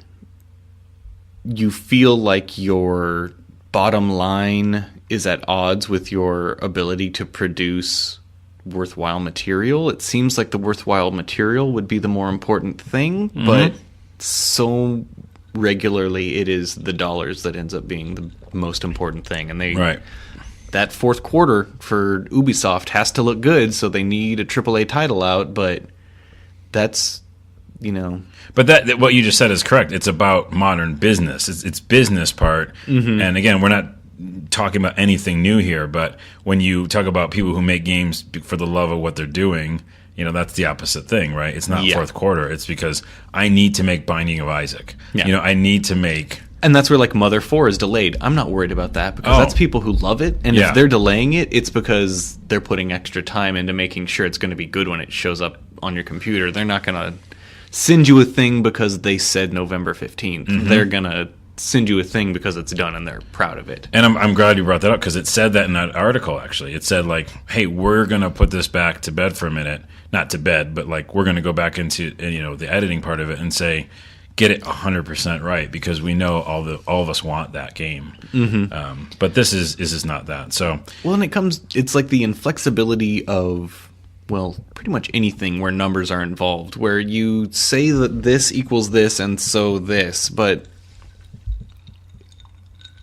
you feel like your bottom line is at odds with your ability to produce worthwhile material. It seems like the worthwhile material would be the more important thing, but so regularly it is the dollars that ends up being the most important thing. And that fourth quarter for Ubisoft has to look good, so they need a AAA title out, but that's But that what you just said is correct. It's about modern business. It's business part. And again, we're not talking about anything new here, but when you talk about people who make games for the love of what they're doing, that's the opposite thing, right? It's not fourth quarter. It's because I need to make Binding of Isaac. Yeah. I need to make... And that's where, like, Mother 4 is delayed. I'm not worried about that because that's people who love it. And if they're delaying it, it's because they're putting extra time into making sure it's going to be good when it shows up on your computer. They're not going to send you a thing because they said November 15th. They're going to send you a thing because it's done and they're proud of it. And I'm glad you brought that up because it said that in that article, actually. It said, like, hey, we're going to put this back to bed for a minute. Not to bed, but, like, we're going to go back into, the editing part of it and say, get it 100% right because we know all of us want that game. But this is not that. So and it's like the inflexibility of, well, pretty much anything where numbers are involved, where you say that this equals this and so this, but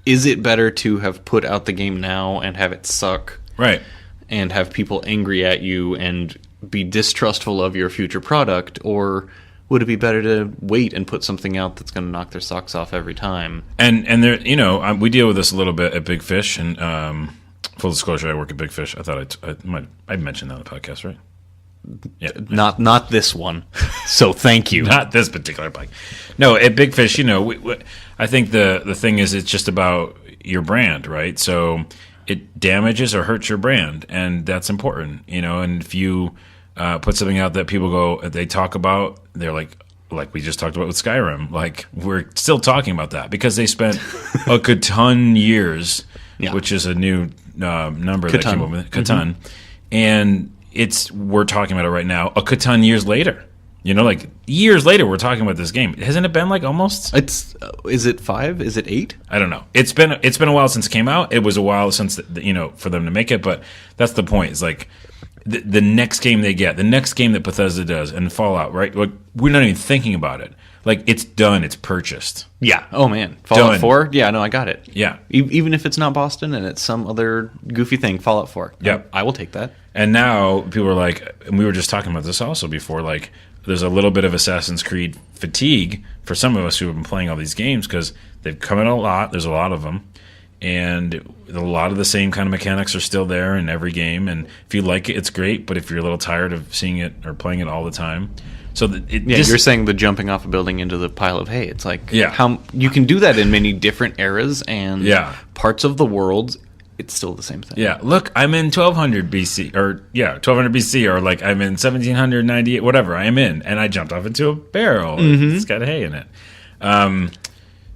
is it better to have put out the game now and have it suck? Right. And have people angry at you and be distrustful of your future product, or would it be better to wait and put something out that's going to knock their socks off every time? And there, we deal with this a little bit at Big Fish. And full disclosure, I work at Big Fish. I thought I mentioned that on the podcast, right? Yeah, not this one. So thank you. Not this particular bike. No, at Big Fish, I think the thing is it's just about your brand, right? So it damages or hurts your brand, and that's important, And if you put something out that people they talk about, they're like we just talked about with Skyrim, like we're still talking about that because they spent a Catan years, which is a new number that came up with Catan, and we're talking about it right now. A Catan years later, like years later, we're talking about this game. Hasn't it been like almost? Is it 5? Is it 8? I don't know. It's been a while since it came out. It was a while since for them to make it, but that's the point. It's like the next game they get, the next game that Bethesda does, and Fallout, right? Like we're not even thinking about it. Like it's done. It's purchased. Yeah. Oh man, Fallout 4. Yeah, no, I got it. Yeah. Even if it's not Boston and it's some other goofy thing, Fallout 4. Yep. I will take that. And now people are like, and we were just talking about this also before, like there's a little bit of Assassin's Creed fatigue for some of us who have been playing all these games because they've come in a lot. There's a lot of them. And a lot of the same kind of mechanics are still there in every game. And if you like it, it's great. But if you're a little tired of seeing it or playing it all the time. So you're saying the jumping off a building into the pile of hay. It's like how you can do that in many different eras and parts of the world. It's still the same thing. Yeah, look, I'm in 1200 BC, or 1200 BC, or like I'm in 1798, whatever I am in, and I jumped off into a barrel. It's got hay in it.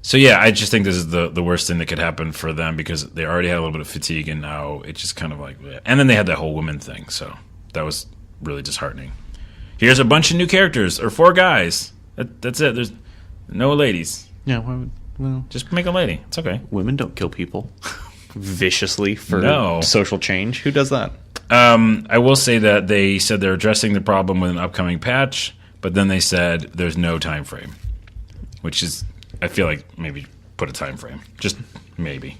So I just think this is the worst thing that could happen for them because they already had a little bit of fatigue, and now it's just kind of like, and then they had that whole woman thing, so that was really disheartening. Here's a bunch of new characters, or 4 guys. That's it. There's no ladies. Yeah, well, just make a lady. It's okay. Women don't kill people viciously for social change. Who does that? I will say that they said they're addressing the problem with an upcoming patch, but then they said there's no time frame, which is, I feel like maybe put a time frame. Just maybe.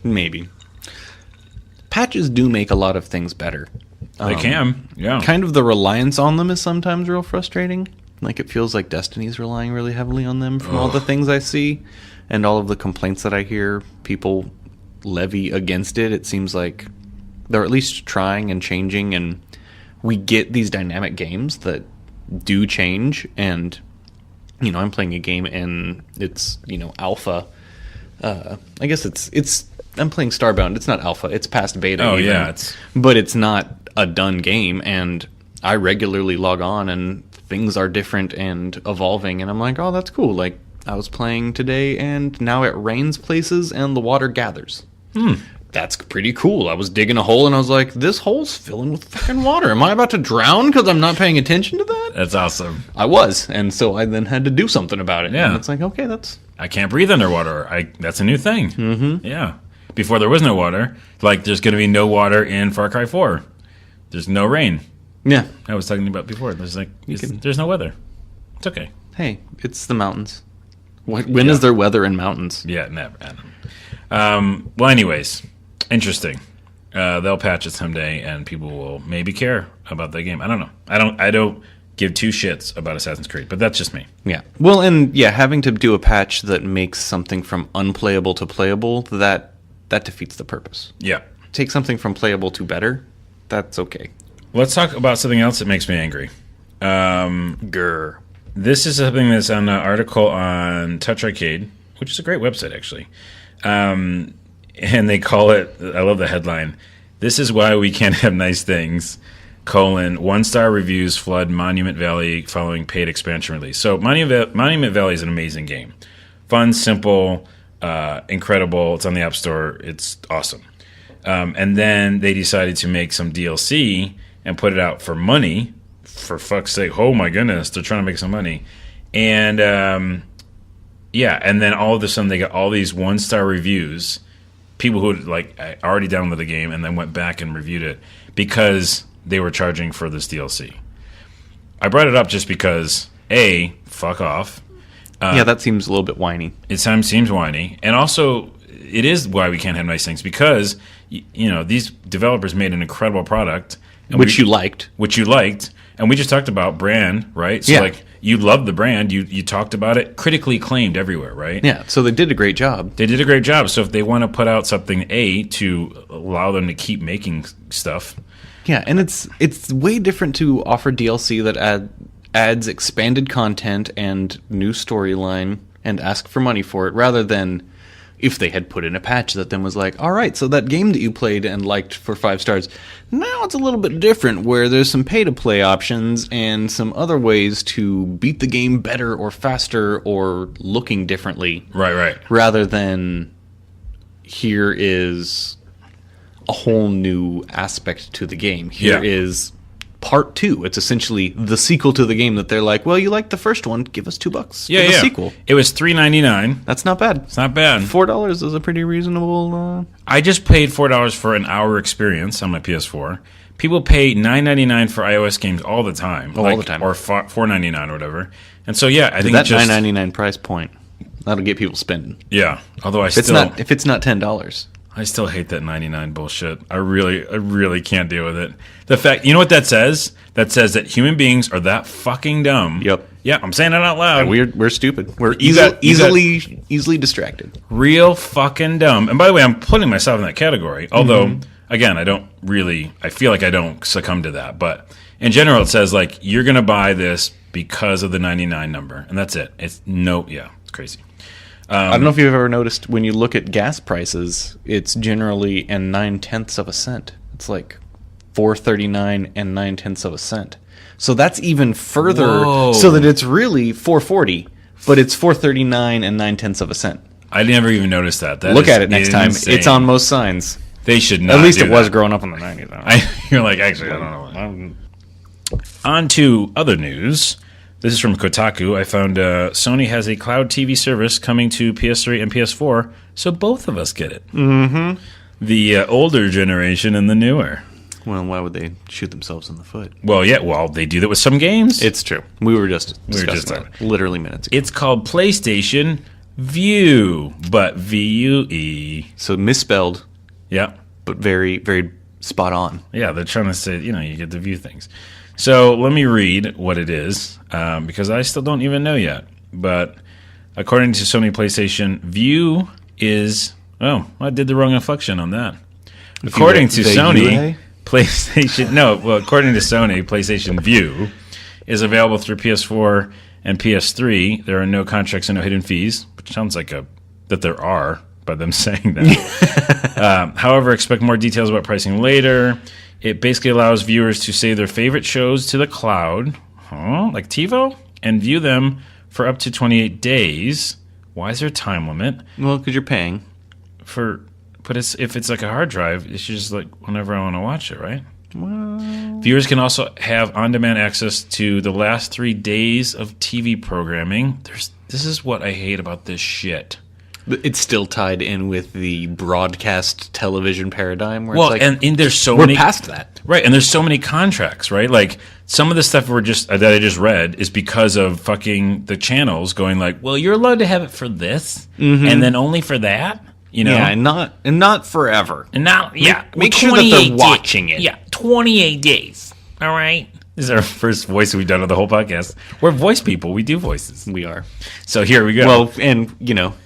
Patches do make a lot of things better. They can, yeah. Kind of the reliance on them is sometimes real frustrating. Like, it feels like Destiny's relying really heavily on them from all the things I see and all of the complaints that I hear people levy against it. It seems like they're at least trying and changing, and we get these dynamic games that do change. And, you know, I'm playing a game and it's, you know, alpha. I guess I'm playing Starbound. It's not alpha. It's past beta. Oh, even, yeah. but it's not a done game, and I regularly log on and things are different and evolving, and I'm like, oh, that's cool. Like, I was playing today and now it rains places and the water gathers. That's pretty cool. I was digging a hole and I was like, this hole's filling with fucking water. Am I about to drown because I'm not paying attention to that? That's awesome. I was, and so I then had to do something about it. Yeah. And it's like, okay, I can't breathe underwater. That's a new thing. Mm-hmm. Yeah. Before there was no water, like there's going to be no water in Far Cry 4. There's no rain. yeah. I was talking about before. There's there's no weather. It's okay. Hey, it's the mountains. When is there weather in mountains? Yeah, never. Well, anyways, interesting. They'll patch it someday, and people will maybe care about that game. I don't know. I don't give two shits about Assassin's Creed, but that's just me. Yeah. Well, and yeah, having to do a patch that makes something from unplayable to playable, that defeats the purpose. Yeah. Take something from playable to better, that's okay. Let's talk about something else that makes me angry. Grr. This is something that's on an article on Touch Arcade, which is a great website, actually. And they call it, I love the headline, "This is why we can't have nice things, : 1-star reviews flood Monument Valley following paid expansion release." So Monument Valley is an amazing game. Fun, simple, incredible. It's on the App Store. It's awesome. And then they decided to make some DLC and put it out for money. For fuck's sake. Oh my goodness. They're trying to make some money. And yeah, and then all of a sudden they got all these 1-star reviews. People who like already downloaded the game and then went back and reviewed it because they were charging for this DLC. I brought it up just because, A, fuck off. Yeah, that seems a little bit whiny. It seems whiny. And also, it is why we can't have nice things because, you know, these developers made an incredible product. Which you liked. Which you liked. And we just talked about brand, right? So, yeah. like, you loved the brand. You talked about it. Critically acclaimed everywhere, right? Yeah, so they did a great job. They did a great job. So if they want to put out something, A, to allow them to keep making stuff. Yeah, and it's way different to offer DLC that adds expanded content and new storyline and ask for money for it, rather than if they had put in a patch that then was like, all right, so that game that you played and liked for 5 stars, now it's a little bit different where there's some pay-to-play options and some other ways to beat the game better or faster or looking differently. Right. Rather than here is a whole new aspect to the game. Here is part 2. It's essentially the sequel to the game that they're like, well, you liked the first one, give us $2 for the sequel. It was $3.99. That's not bad. It's not bad. $4 is a pretty reasonable... I just paid $4 for an hour experience on my PS4. People pay $9.99 for iOS games all the time. All the time. Or $4.99 or whatever. And so, yeah, I think that $9.99 price point, that'll get people spending. Yeah. Although if it's not $10. I still hate that 99 bullshit. I really can't deal with it. The fact, you know what that says? That says that human beings are that fucking dumb. Yep. Yeah, I'm saying it out loud. We're stupid. We're You easily distracted. Real fucking dumb. And by the way, I'm putting myself in that category. Although, again, I feel like I don't succumb to that. But in general, it says like, you're going to buy this because of the 99 number. And that's it. It's crazy. I don't know if you've ever noticed when you look at gas prices, it's generally 9/10 of a cent. It's like $4.39 and 9/10 of a cent. So that's even further. Whoa. So that it's really $4.40, but it's $4.39 and 9/10 of a cent. I never even noticed that. Look at it next time. It's on most signs. They should not. At least do it was that. growing up in the 90s. You're like, actually, I don't know. On to other news. This is from Kotaku. I found Sony has a cloud TV service coming to PS3 and PS4, so both of us get it. Mm-hmm. The older generation and the newer. Well, why would they shoot themselves in the foot? Well, yeah, they do that with some games. It's true. We were just discussing that literally minutes ago. It's called PlayStation Vue, but VUE. So misspelled. Yeah. But very, very spot on. Yeah, they're trying to say, you get to view things. So let me read what it is, because I still don't even know yet. But according to Sony PlayStation, View is... Oh, I did the wrong inflection on that. According to Sony, PlayStation... No, well, according to Sony, PlayStation View is available through PS4 and PS3. There are no contracts and no hidden fees, which sounds like that there are by them saying that. However, expect more details about pricing later. It basically allows viewers to save their favorite shows to the cloud, like TiVo, and view them for up to 28 days. Why is there a time limit? Well, because you're paying. But if it's like a hard drive, it's just like whenever I want to watch it, right? Well, viewers can also have on-demand access to the last 3 days of TV programming. This is what I hate about this shit. It's still tied in with the broadcast television paradigm. Where Well, it's like, and there's so we're many past that, right? And there's so many contracts, right? Like some of the stuff that I just read is because of fucking the channels going like, well, you're allowed to have it for this, and then only for that. You know, yeah, and not forever. And now, yeah, Make sure that they're watching it. Yeah, 28 days. All right. This is our first voice we've done of the whole podcast. We're voice people. We do voices. We are. So here we go. Well, and,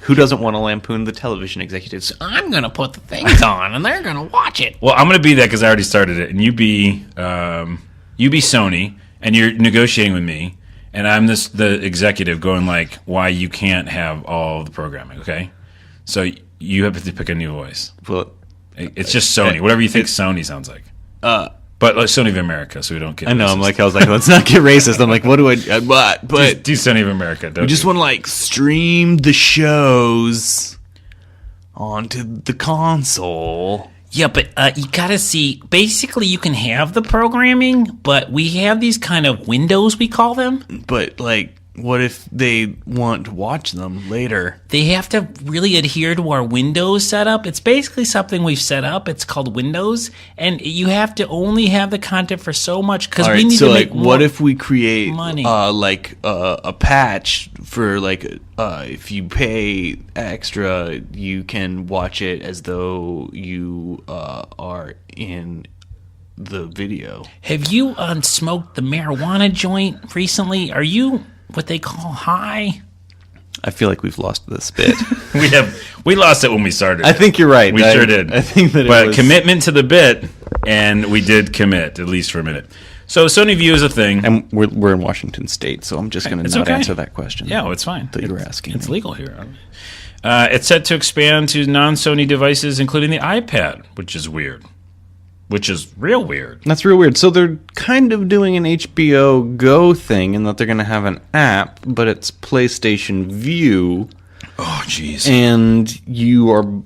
who doesn't want to lampoon the television executives? I'm going to put the things on, and they're going to watch it. Well, I'm going to be that because I already started it. And you be Sony, and you're negotiating with me. And I'm the executive going like, why you can't have all the programming, okay? So you have to pick a new voice. Well, it's just Sony. Whatever you think Sony sounds like. But like Sony of America, so we don't get. I know. Racist. I was like, let's not get racist. I'm like, what do I? But do Sony of America. We just want to stream the shows onto the console. Yeah, but you gotta see, basically you can have the programming, but we have these kind of windows, we call them. But, what if they want to watch them later? They have to really adhere to our Windows setup. It's basically something we've set up. It's called Windows, and you have to only have the content for so much, because we need to make more what if we create, money. a patch for, if you pay extra, you can watch it as though you are in the video. Have you smoked the marijuana joint recently? Are you what they call high? I feel like we've lost this bit. we lost it when we started. I think you're right. We sure did. I think that but it was... commitment to the bit, and we did commit, at least for a minute. So Sony View is a thing. And we're in Washington State, so I'm just going to not answer that question. Yeah, well, it's fine. That you were asking. It's legal here. It's set to expand to non-Sony devices, including the iPad, which is weird. Which is real weird. That's real weird. So they're kind of doing an HBO Go thing in that they're going to have an app, but it's PlayStation View. Oh, jeez. And you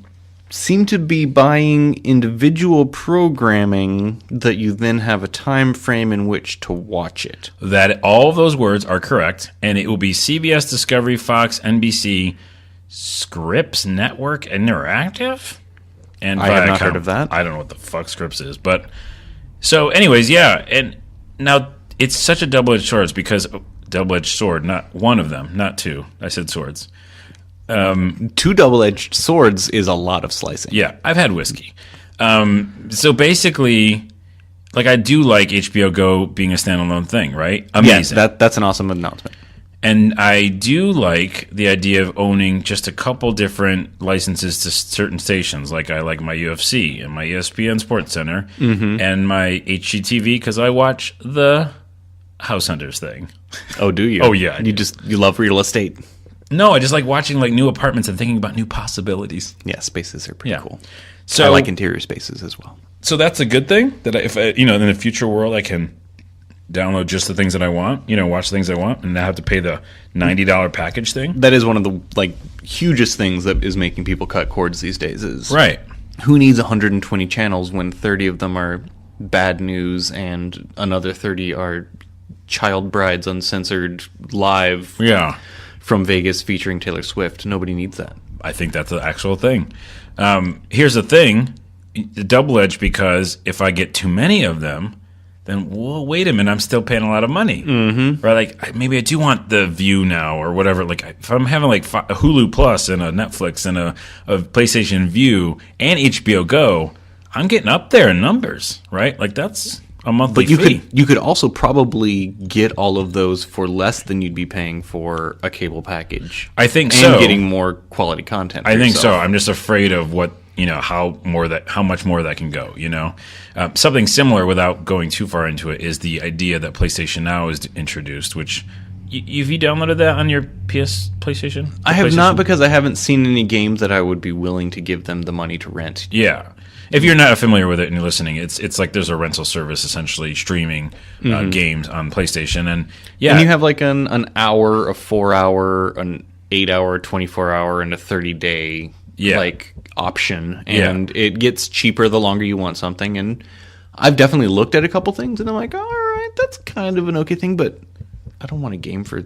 seem to be buying individual programming that you then have a time frame in which to watch it. That all of those words are correct, and it will be CBS, Discovery, Fox, NBC, Scripps Network Interactive. And I have not heard of that. I don't know what the fuck Scripps is, but so anyways, yeah. And now it's such a double-edged sword, not one of them, not two. I said swords. Two double-edged swords is a lot of slicing. Yeah, I've had whiskey. So basically, I do like HBO Go being a standalone thing, right? Amazing. Yeah, that's an awesome announcement. And I do like the idea of owning just a couple different licenses to certain stations. Like I like my UFC and my ESPN Sports Center and my HGTV because I watch the House Hunters thing. Oh, do you? Oh, yeah. You love real estate. No, I just like watching new apartments and thinking about new possibilities. Yeah, spaces are pretty cool. So I like interior spaces as well. So that's a good thing that if in the future world I can download just the things that I want, watch the things I want, and not have to pay the $90 package thing. That is one of the hugest things that is making people cut cords these days. Is right. Who needs 120 channels when 30 of them are bad news and another 30 are child brides uncensored live? Yeah. From Vegas featuring Taylor Swift. Nobody needs that. I think that's the actual thing. Here's the thing, double-edged, because if I get too many of them, then, well, wait a minute, I'm still paying a lot of money. Mm-hmm. Right? Maybe I do want the View now or whatever. If I'm having a Hulu Plus and a Netflix and a PlayStation View and HBO Go, I'm getting up there in numbers, right? That's a monthly But fee. you could also probably get all of those for less than you'd be paying for a cable package. I think and so. getting more quality content. For I think so. yourself. I'm just afraid of what how much more that can go. Something similar without going too far into it is the idea that PlayStation Now is introduced. Which have you downloaded that on your PlayStation? I have PlayStation? not because I haven't seen any games that I would be willing to give them the money to rent. Yeah. If you're not familiar with it and you're listening, it's like there's a rental service essentially streaming games on PlayStation, and And you have like an hour, a 4-hour, an 8-hour, 24-hour, and a 30-day like option, and it gets cheaper the longer you want something. And I've definitely looked at a couple things, and I'm like, all right, that's kind of an okay thing, but I don't want a game for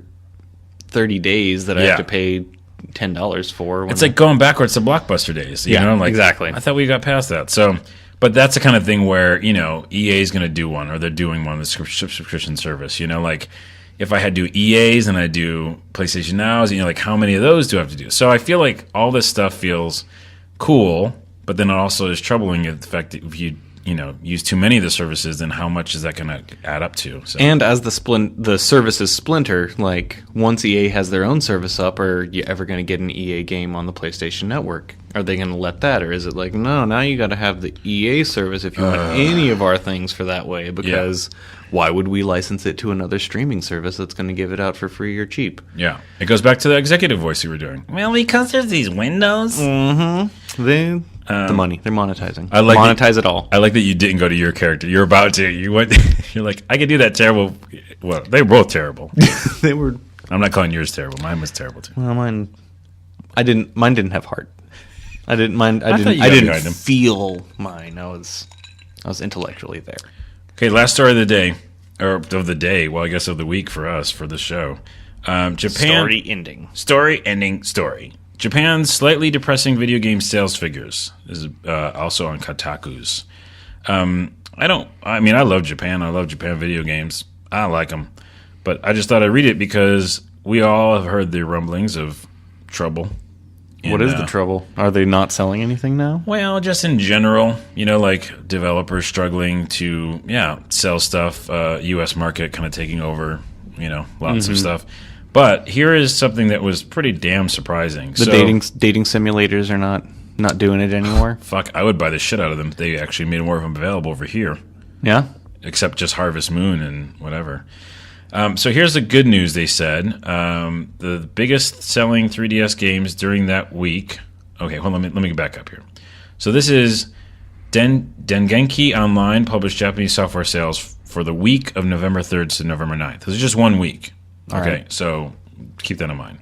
30 days that I have to pay $10 for. It's like going backwards to Blockbuster days. You know? Like, exactly. I thought we got past that. So, but that's the kind of thing where, EA is going to do one, or they're doing one, the subscription service. Like if I had to do EAs and I do PlayStation Nows, like how many of those do I have to do? So I feel like all this stuff feels cool, but then it also is troubling the fact that if you use too many of the services, then how much is that going to add up to? So. And as the services splinter, like once EA has their own service up, are you ever going to get an EA game on the PlayStation Network? Are they going to let that, or is it like, no, now you got to have the EA service if you want any of our things for that way? Because why would we license it to another streaming service that's going to give it out for free or cheap? Yeah, it goes back to the executive voice you were doing. Well, because there's these windows. The money they're monetizing. I like monetize it all. I like that you didn't go to your character. You're about to. You went. You're like, I could do that terrible. Well, they were both terrible. They were. I'm not calling yours terrible. Mine was terrible too. Well, mine didn't have heart. I didn't mind. thought you I got didn't behind him. feel mine. I was intellectually there. Okay, last story of the day, or of the day. Well, I guess of the week for us for the show. Japan Story ending. story. Japan's slightly depressing video game sales figures. This is also on Kotaku's. I love Japan. I love Japan video games. I like them. But I just thought I'd read it because we all have heard the rumblings of trouble. What is the trouble? Are they not selling anything now? Well, just in general, like developers struggling to, sell stuff, U.S. market kind of taking over, lots of stuff. But here is something that was pretty damn surprising. The dating simulators are not doing it anymore. Fuck, I would buy the shit out of them if they actually made more of them available over here. Yeah? Except just Harvest Moon and whatever. So here's the good news, they said. The biggest selling 3DS games during that week. Okay, hold on, let me get back up here. So this is Dengenki Online published Japanese software sales for the week of November 3rd to November 9th. This is just 1 week. Okay, so keep that in mind.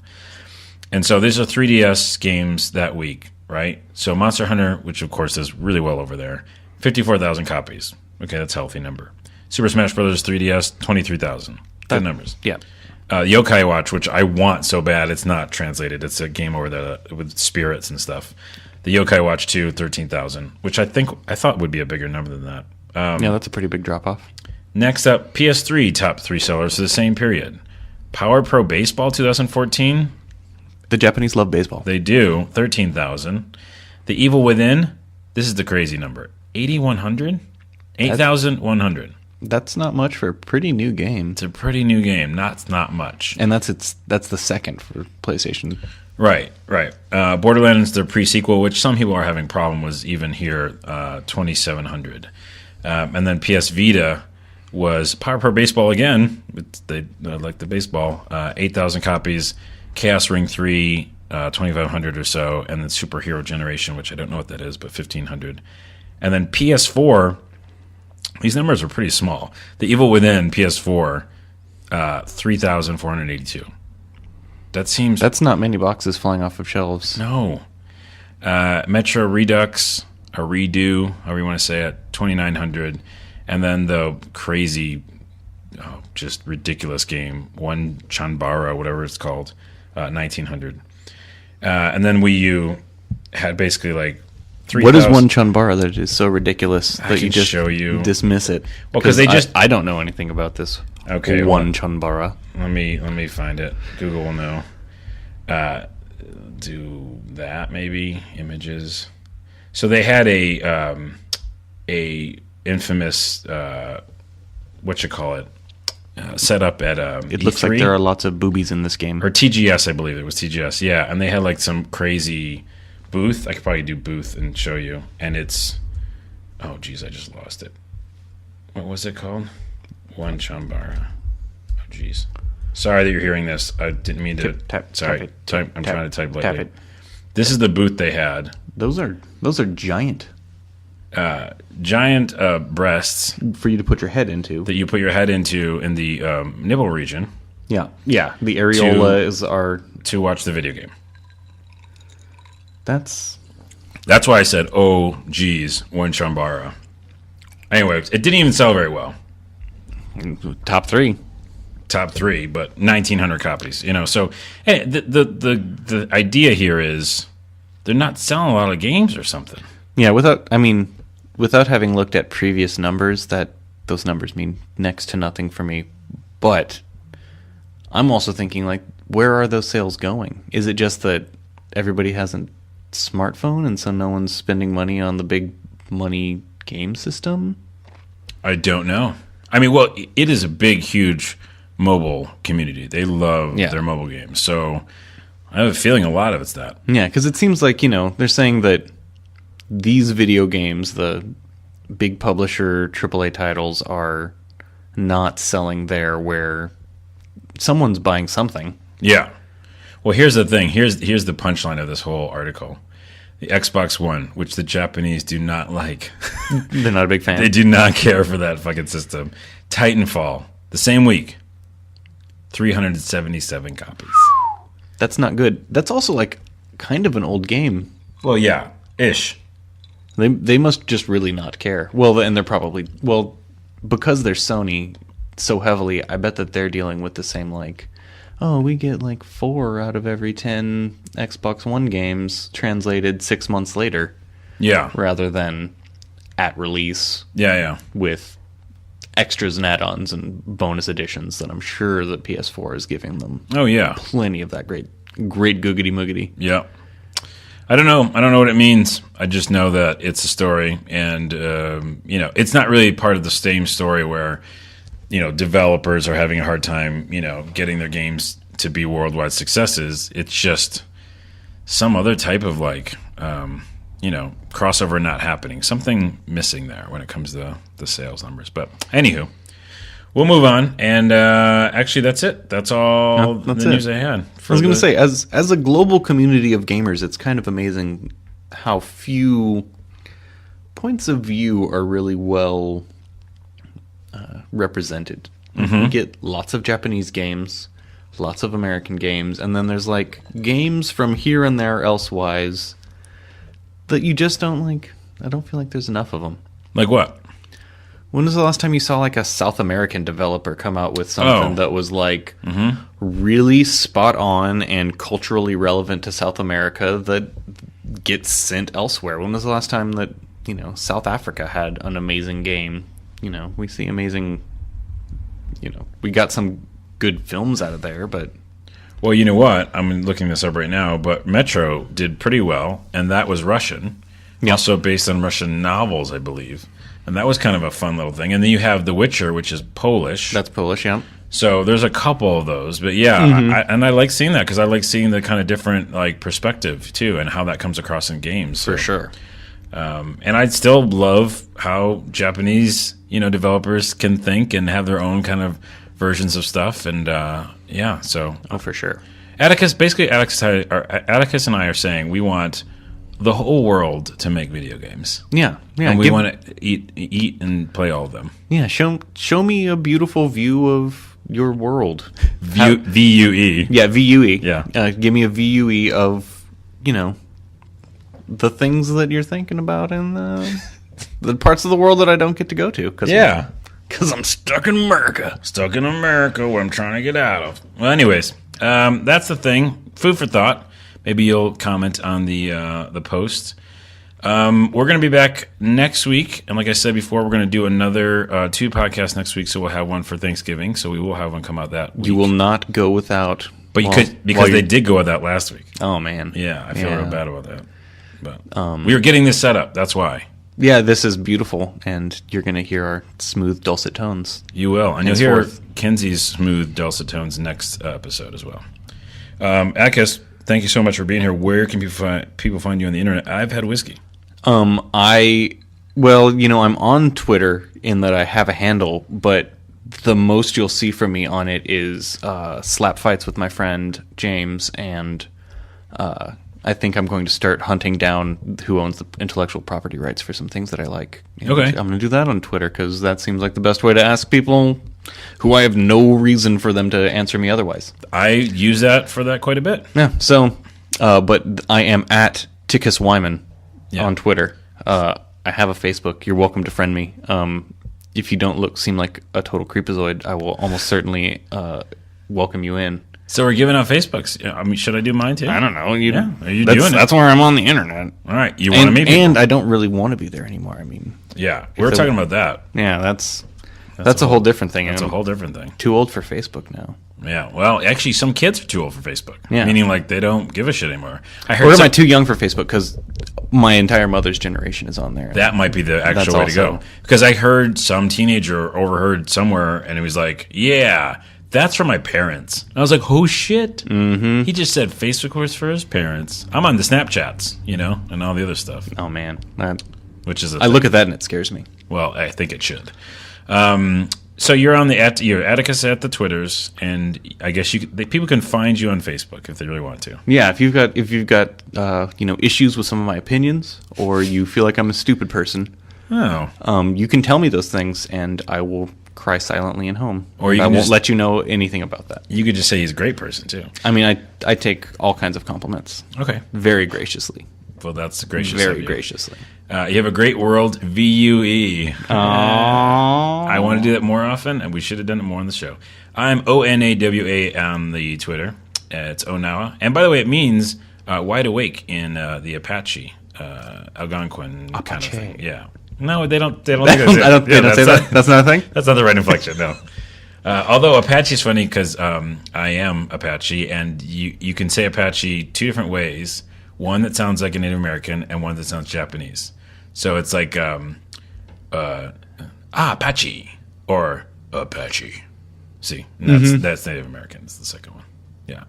And so these are 3DS games that week, right? So Monster Hunter, which of course does really well over there, 54,000 copies. Okay, that's a healthy number. Super Smash Bros. 3DS, 23,000. Good numbers. Yeah. Yokai Watch, which I want so bad, it's not translated. It's a game over there with spirits and stuff. The Yokai Watch 2, 13,000, which I thought would be a bigger number than that. Yeah, that's a pretty big drop-off. Next up, PS3 top 3 sellers for the same period. Power Pro Baseball 2014. The Japanese love baseball. They do. 13,000. The Evil Within. This is the crazy number. 8,100? 8,100. That's not much for a pretty new game. It's a pretty new game. Not much. And that's the second for PlayStation. Right. Borderlands, their pre-sequel, which some people are having problem was even here, 2,700. And then PS Vita was Power Pro Baseball again. They like the baseball. 8,000 copies. Chaos Ring 3, 2,500 or so. And then Superhero Generation, which I don't know what that is, but 1,500. And then PS4, these numbers are pretty small. The Evil Within PS4, 3,482. That's not many boxes flying off of shelves. No. Metro Redux, or Redo, however you want to say it, 2,900. And then the crazy, just ridiculous game, One Chanbara, whatever it's called, 1,900. And then Wii U had basically like 3,000. What is One Chanbara that is so ridiculous that you just show you. Dismiss it? Well, because I don't know anything about this. Okay, One Chanbara. Let me find it. Google will know. Do that maybe images. So they had a infamous set up at It looks like there are lots of boobies in this game. or TGS, I believe it was TGS. Yeah, and they had like some crazy booth. I could probably do booth and show you. And it's, oh geez, I just lost it. What was it called? One Chambara. Oh geez. Sorry that you're hearing this. I didn't mean to. Tap sorry, it. type. I'm trying to type Tap lately. it. This is the booth they had. Those are giant Giant breasts for you to put your head into. that you put your head into in the nipple region Yeah. The areolas are. to watch the video game. That's That's why I said, oh, geez, one Chambara. Anyway, it didn't even sell very well. top 3. Top 3, but 1,900 copies. So hey, the idea here is they're not selling a lot of games or something. Yeah, without having looked at previous numbers, those numbers mean next to nothing for me. But I'm also thinking, like, where are those sales going? Is it just that everybody has a smartphone and so no one's spending money on the big money game system? I don't know. Well, it is a big, huge mobile community. They love their mobile games. So I have a feeling a lot of it's that. Yeah, because it seems like, they're saying that these video games, the big publisher AAA titles, are not selling there where someone's buying something. Yeah. Well, here's the thing. Here's the punchline of this whole article. The Xbox One, which the Japanese do not like. They're not a big fan. They do not care for that fucking system. Titanfall, the same week, 377 copies. That's not good. That's also like kind of an old game. Well, yeah, ish. They must just really not care. Well, and they're probably because they're Sony so heavily. I bet that they're dealing with the same we get like 4 out of every 10 Xbox One games translated 6 months later. Yeah. Rather than at release. Yeah. With extras and add-ons and bonus editions that I'm sure that PS4 is giving them. Oh yeah. Plenty of that great googity moogity. Yeah. I don't know what it means. I just know that it's a story, and it's not really part of the same story where developers are having a hard time getting their games to be worldwide successes. It's just some other type of crossover not happening. Something missing there when it comes to the sales numbers. But anywho, we'll move on. And actually, that's it. That's all the news I had. I was going to say, as a global community of gamers, it's kind of amazing how few points of view are really well represented. Mm-hmm. You get lots of Japanese games, lots of American games, and then there's games from here and there elsewise that you just don't like. I don't feel like there's enough of them. Like what? When was the last time you saw a South American developer come out with something that was really spot on and culturally relevant to South America that gets sent elsewhere? When was the last time that South Africa had an amazing game? We see amazing. We got some good films out of there, but. Well, you know what? I'm looking this up right now, but Metro did pretty well, and that was Russian. Yep. Also based on Russian novels, I believe. And that was kind of a fun little thing. And then you have The Witcher, which is Polish. That's Polish, yeah. So there's a couple of those. But yeah, I like seeing that because I like seeing the kind of different perspective, too, and how that comes across in games. For sure. And I still love how Japanese, developers can think and have their own kind of versions of stuff. And so. Oh, for sure. Atticus and I are saying we want the whole world to make video games. Yeah. And we want to eat and play all of them. Yeah, show me a beautiful view of your world. VUE. Yeah, VUE. Yeah. Give me a VUE of, the things that you're thinking about in the parts of the world that I don't get to go to. Because I'm stuck in America. Stuck in America where I'm trying to get out of. Well, anyways, that's the thing. Food for thought. Maybe you'll comment on the post. We're going to be back next week. And like I said before, we're going to do another 2 podcasts next week. So we'll have one for Thanksgiving. So we will have one come out that week. You will not go without. But you could, because they did go without last week. Oh, man. Yeah, I feel real bad about that. But we were getting this set up. That's why. Yeah, this is beautiful, and you're going to hear our smooth, dulcet tones. You will, and you'll hear Henceforth. Kenzie's smooth dulcet tones next episode as well. Akis, thank you so much for being here. Where can people find you on the internet? I've had whiskey. Well, I'm on Twitter in that I have a handle, but the most you'll see from me on it is slap fights with my friend James, and I think I'm going to start hunting down who owns the intellectual property rights for some things that I like. And Okay. I'm going to do that on Twitter because that seems like the best way to ask people who I have no reason for them to answer me otherwise. I use that for that quite a bit. Yeah, so, but I am at Tickus Wyman on Twitter. I have a Facebook. You're welcome to friend me. If you don't seem like a total creepazoid, I will almost certainly welcome you in. So we're giving out Facebooks. I mean, should I do mine too? I don't know. Are you doing it? That's where I'm on the internet. All right. You want to meet people? And I don't really want to be there anymore. I mean, Yeah. We're talking about that. yeah, that's a whole different thing. That's a I'm whole different thing. too old for Facebook now. Yeah. Well, actually, some kids are too old for Facebook. Yeah. Meaning, like, they don't give a shit anymore. I Or heard am I too young for Facebook? Because my entire mother's generation is on there. that might be the actual That's way to go. also- Because I heard some teenager overheard somewhere, and it was like, yeah, that's from my parents. And I was like, oh, shit. Mm-hmm. He just said Facebook was for his parents. I'm on the Snapchats, and all the other stuff, Oh man, which is I look at that and it scares me. Well, I think it should. So you're on you're Atticus at the Twitters, and I guess people can find you on Facebook if they really want to. Yeah, if you've got issues with some of my opinions, or you feel like I'm a stupid person, Oh, you can tell me those things, and I will cry silently in home. Or you I can won't just- let you know anything about that. you could just say he's a great person too. I mean, I take all kinds of compliments Okay, very graciously, well that's gracious. of very you. graciously. You have a great world, VUE. Aww. I want to do that more often, and we should have done it more on the show. I'm ONAWA on the Twitter. It's Onawa. And by the way, it means wide awake in the Apache, Algonquin kind of thing. Yeah. No, they don't. They don't. Think that's it. They don't Yeah, say that. That's not a thing. That's not the right inflection. No. Although Apache's funny because I am Apache, and you can say Apache two different ways. One that sounds like a Native American, and one that sounds Japanese. So it's like Apache or Apache. See, and that's Native American. It's the second one. Yeah,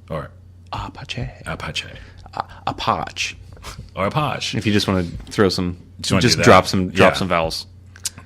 or Apache. Apache Apache. or Apache. If you just want to throw some, wanna just do that. drop some Yeah. vowels.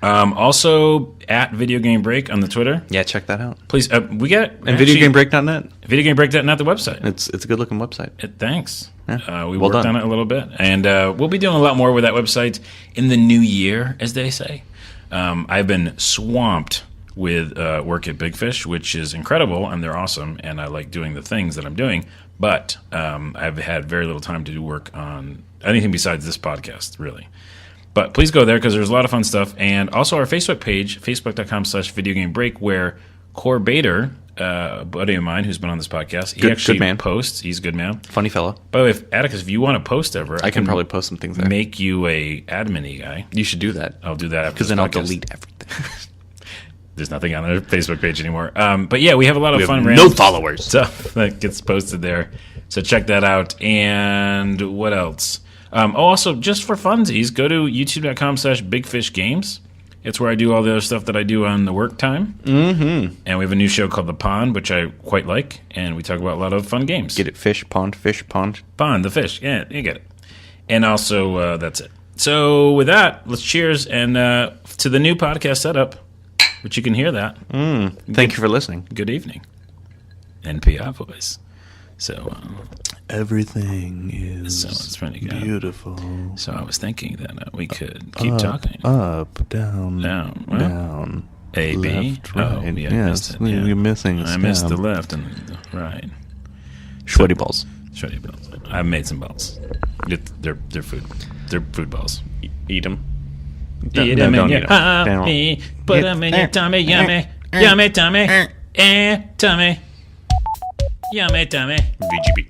Also at Video Game Break on the Twitter. Yeah, check that out. Please, we got And videogamebreak.net. Video Game Break, not the website. It's a good looking website. Thanks. Yeah. We Well worked done. on it a little bit, and we'll be doing a lot more with that website in the new year, as they say. I've been swamped with work at Big Fish, which is incredible, and they're awesome, and I like doing the things that I'm doing. But I've had very little time to do work on anything besides this podcast, really. But please go there because there's a lot of fun stuff, and also our Facebook page, facebook.com/videogamebreak, where Core Bader, a buddy of mine who's been on this podcast, he actually good man. posts. He's a good man. Funny fella. By the way, if Atticus, if you want to post ever, I can probably post some things there. make you a admin-y guy. You should do that. I'll do that after Because this then I'll podcast. delete everything. There's nothing on our Facebook page anymore. But yeah, we have a lot of fun no random followers. stuff that gets posted there. So check that out. And what else? Also, just for funsies, go to youtube.com/bigfishgames. It's where I do all the other stuff that I do on the work time. Mm-hmm. And we have a new show called The Pond, which I quite like. And we talk about a lot of fun games. Get it? Fish pond. Pond, the fish. Yeah, you get it. And also, that's it. So with that, let's cheers and to the new podcast setup, which you can hear that. Thank you for listening. Good evening. NPR voice. So, Everything is so it's pretty good. beautiful. So I was thinking that we could keep talking. Up, down, Down, well, down. A, B. left, Oh, right. yeah, I Yes, missed it. Yeah. you're missing a I missed the stem. left and the right. Sweaty balls. Shreddy balls. I've made some balls. They're food. They're food balls. Eat them. Eat them in your tummy. Put them in your tummy. Yummy. Yummy tummy. Tummy. Yummy tummy. VGB.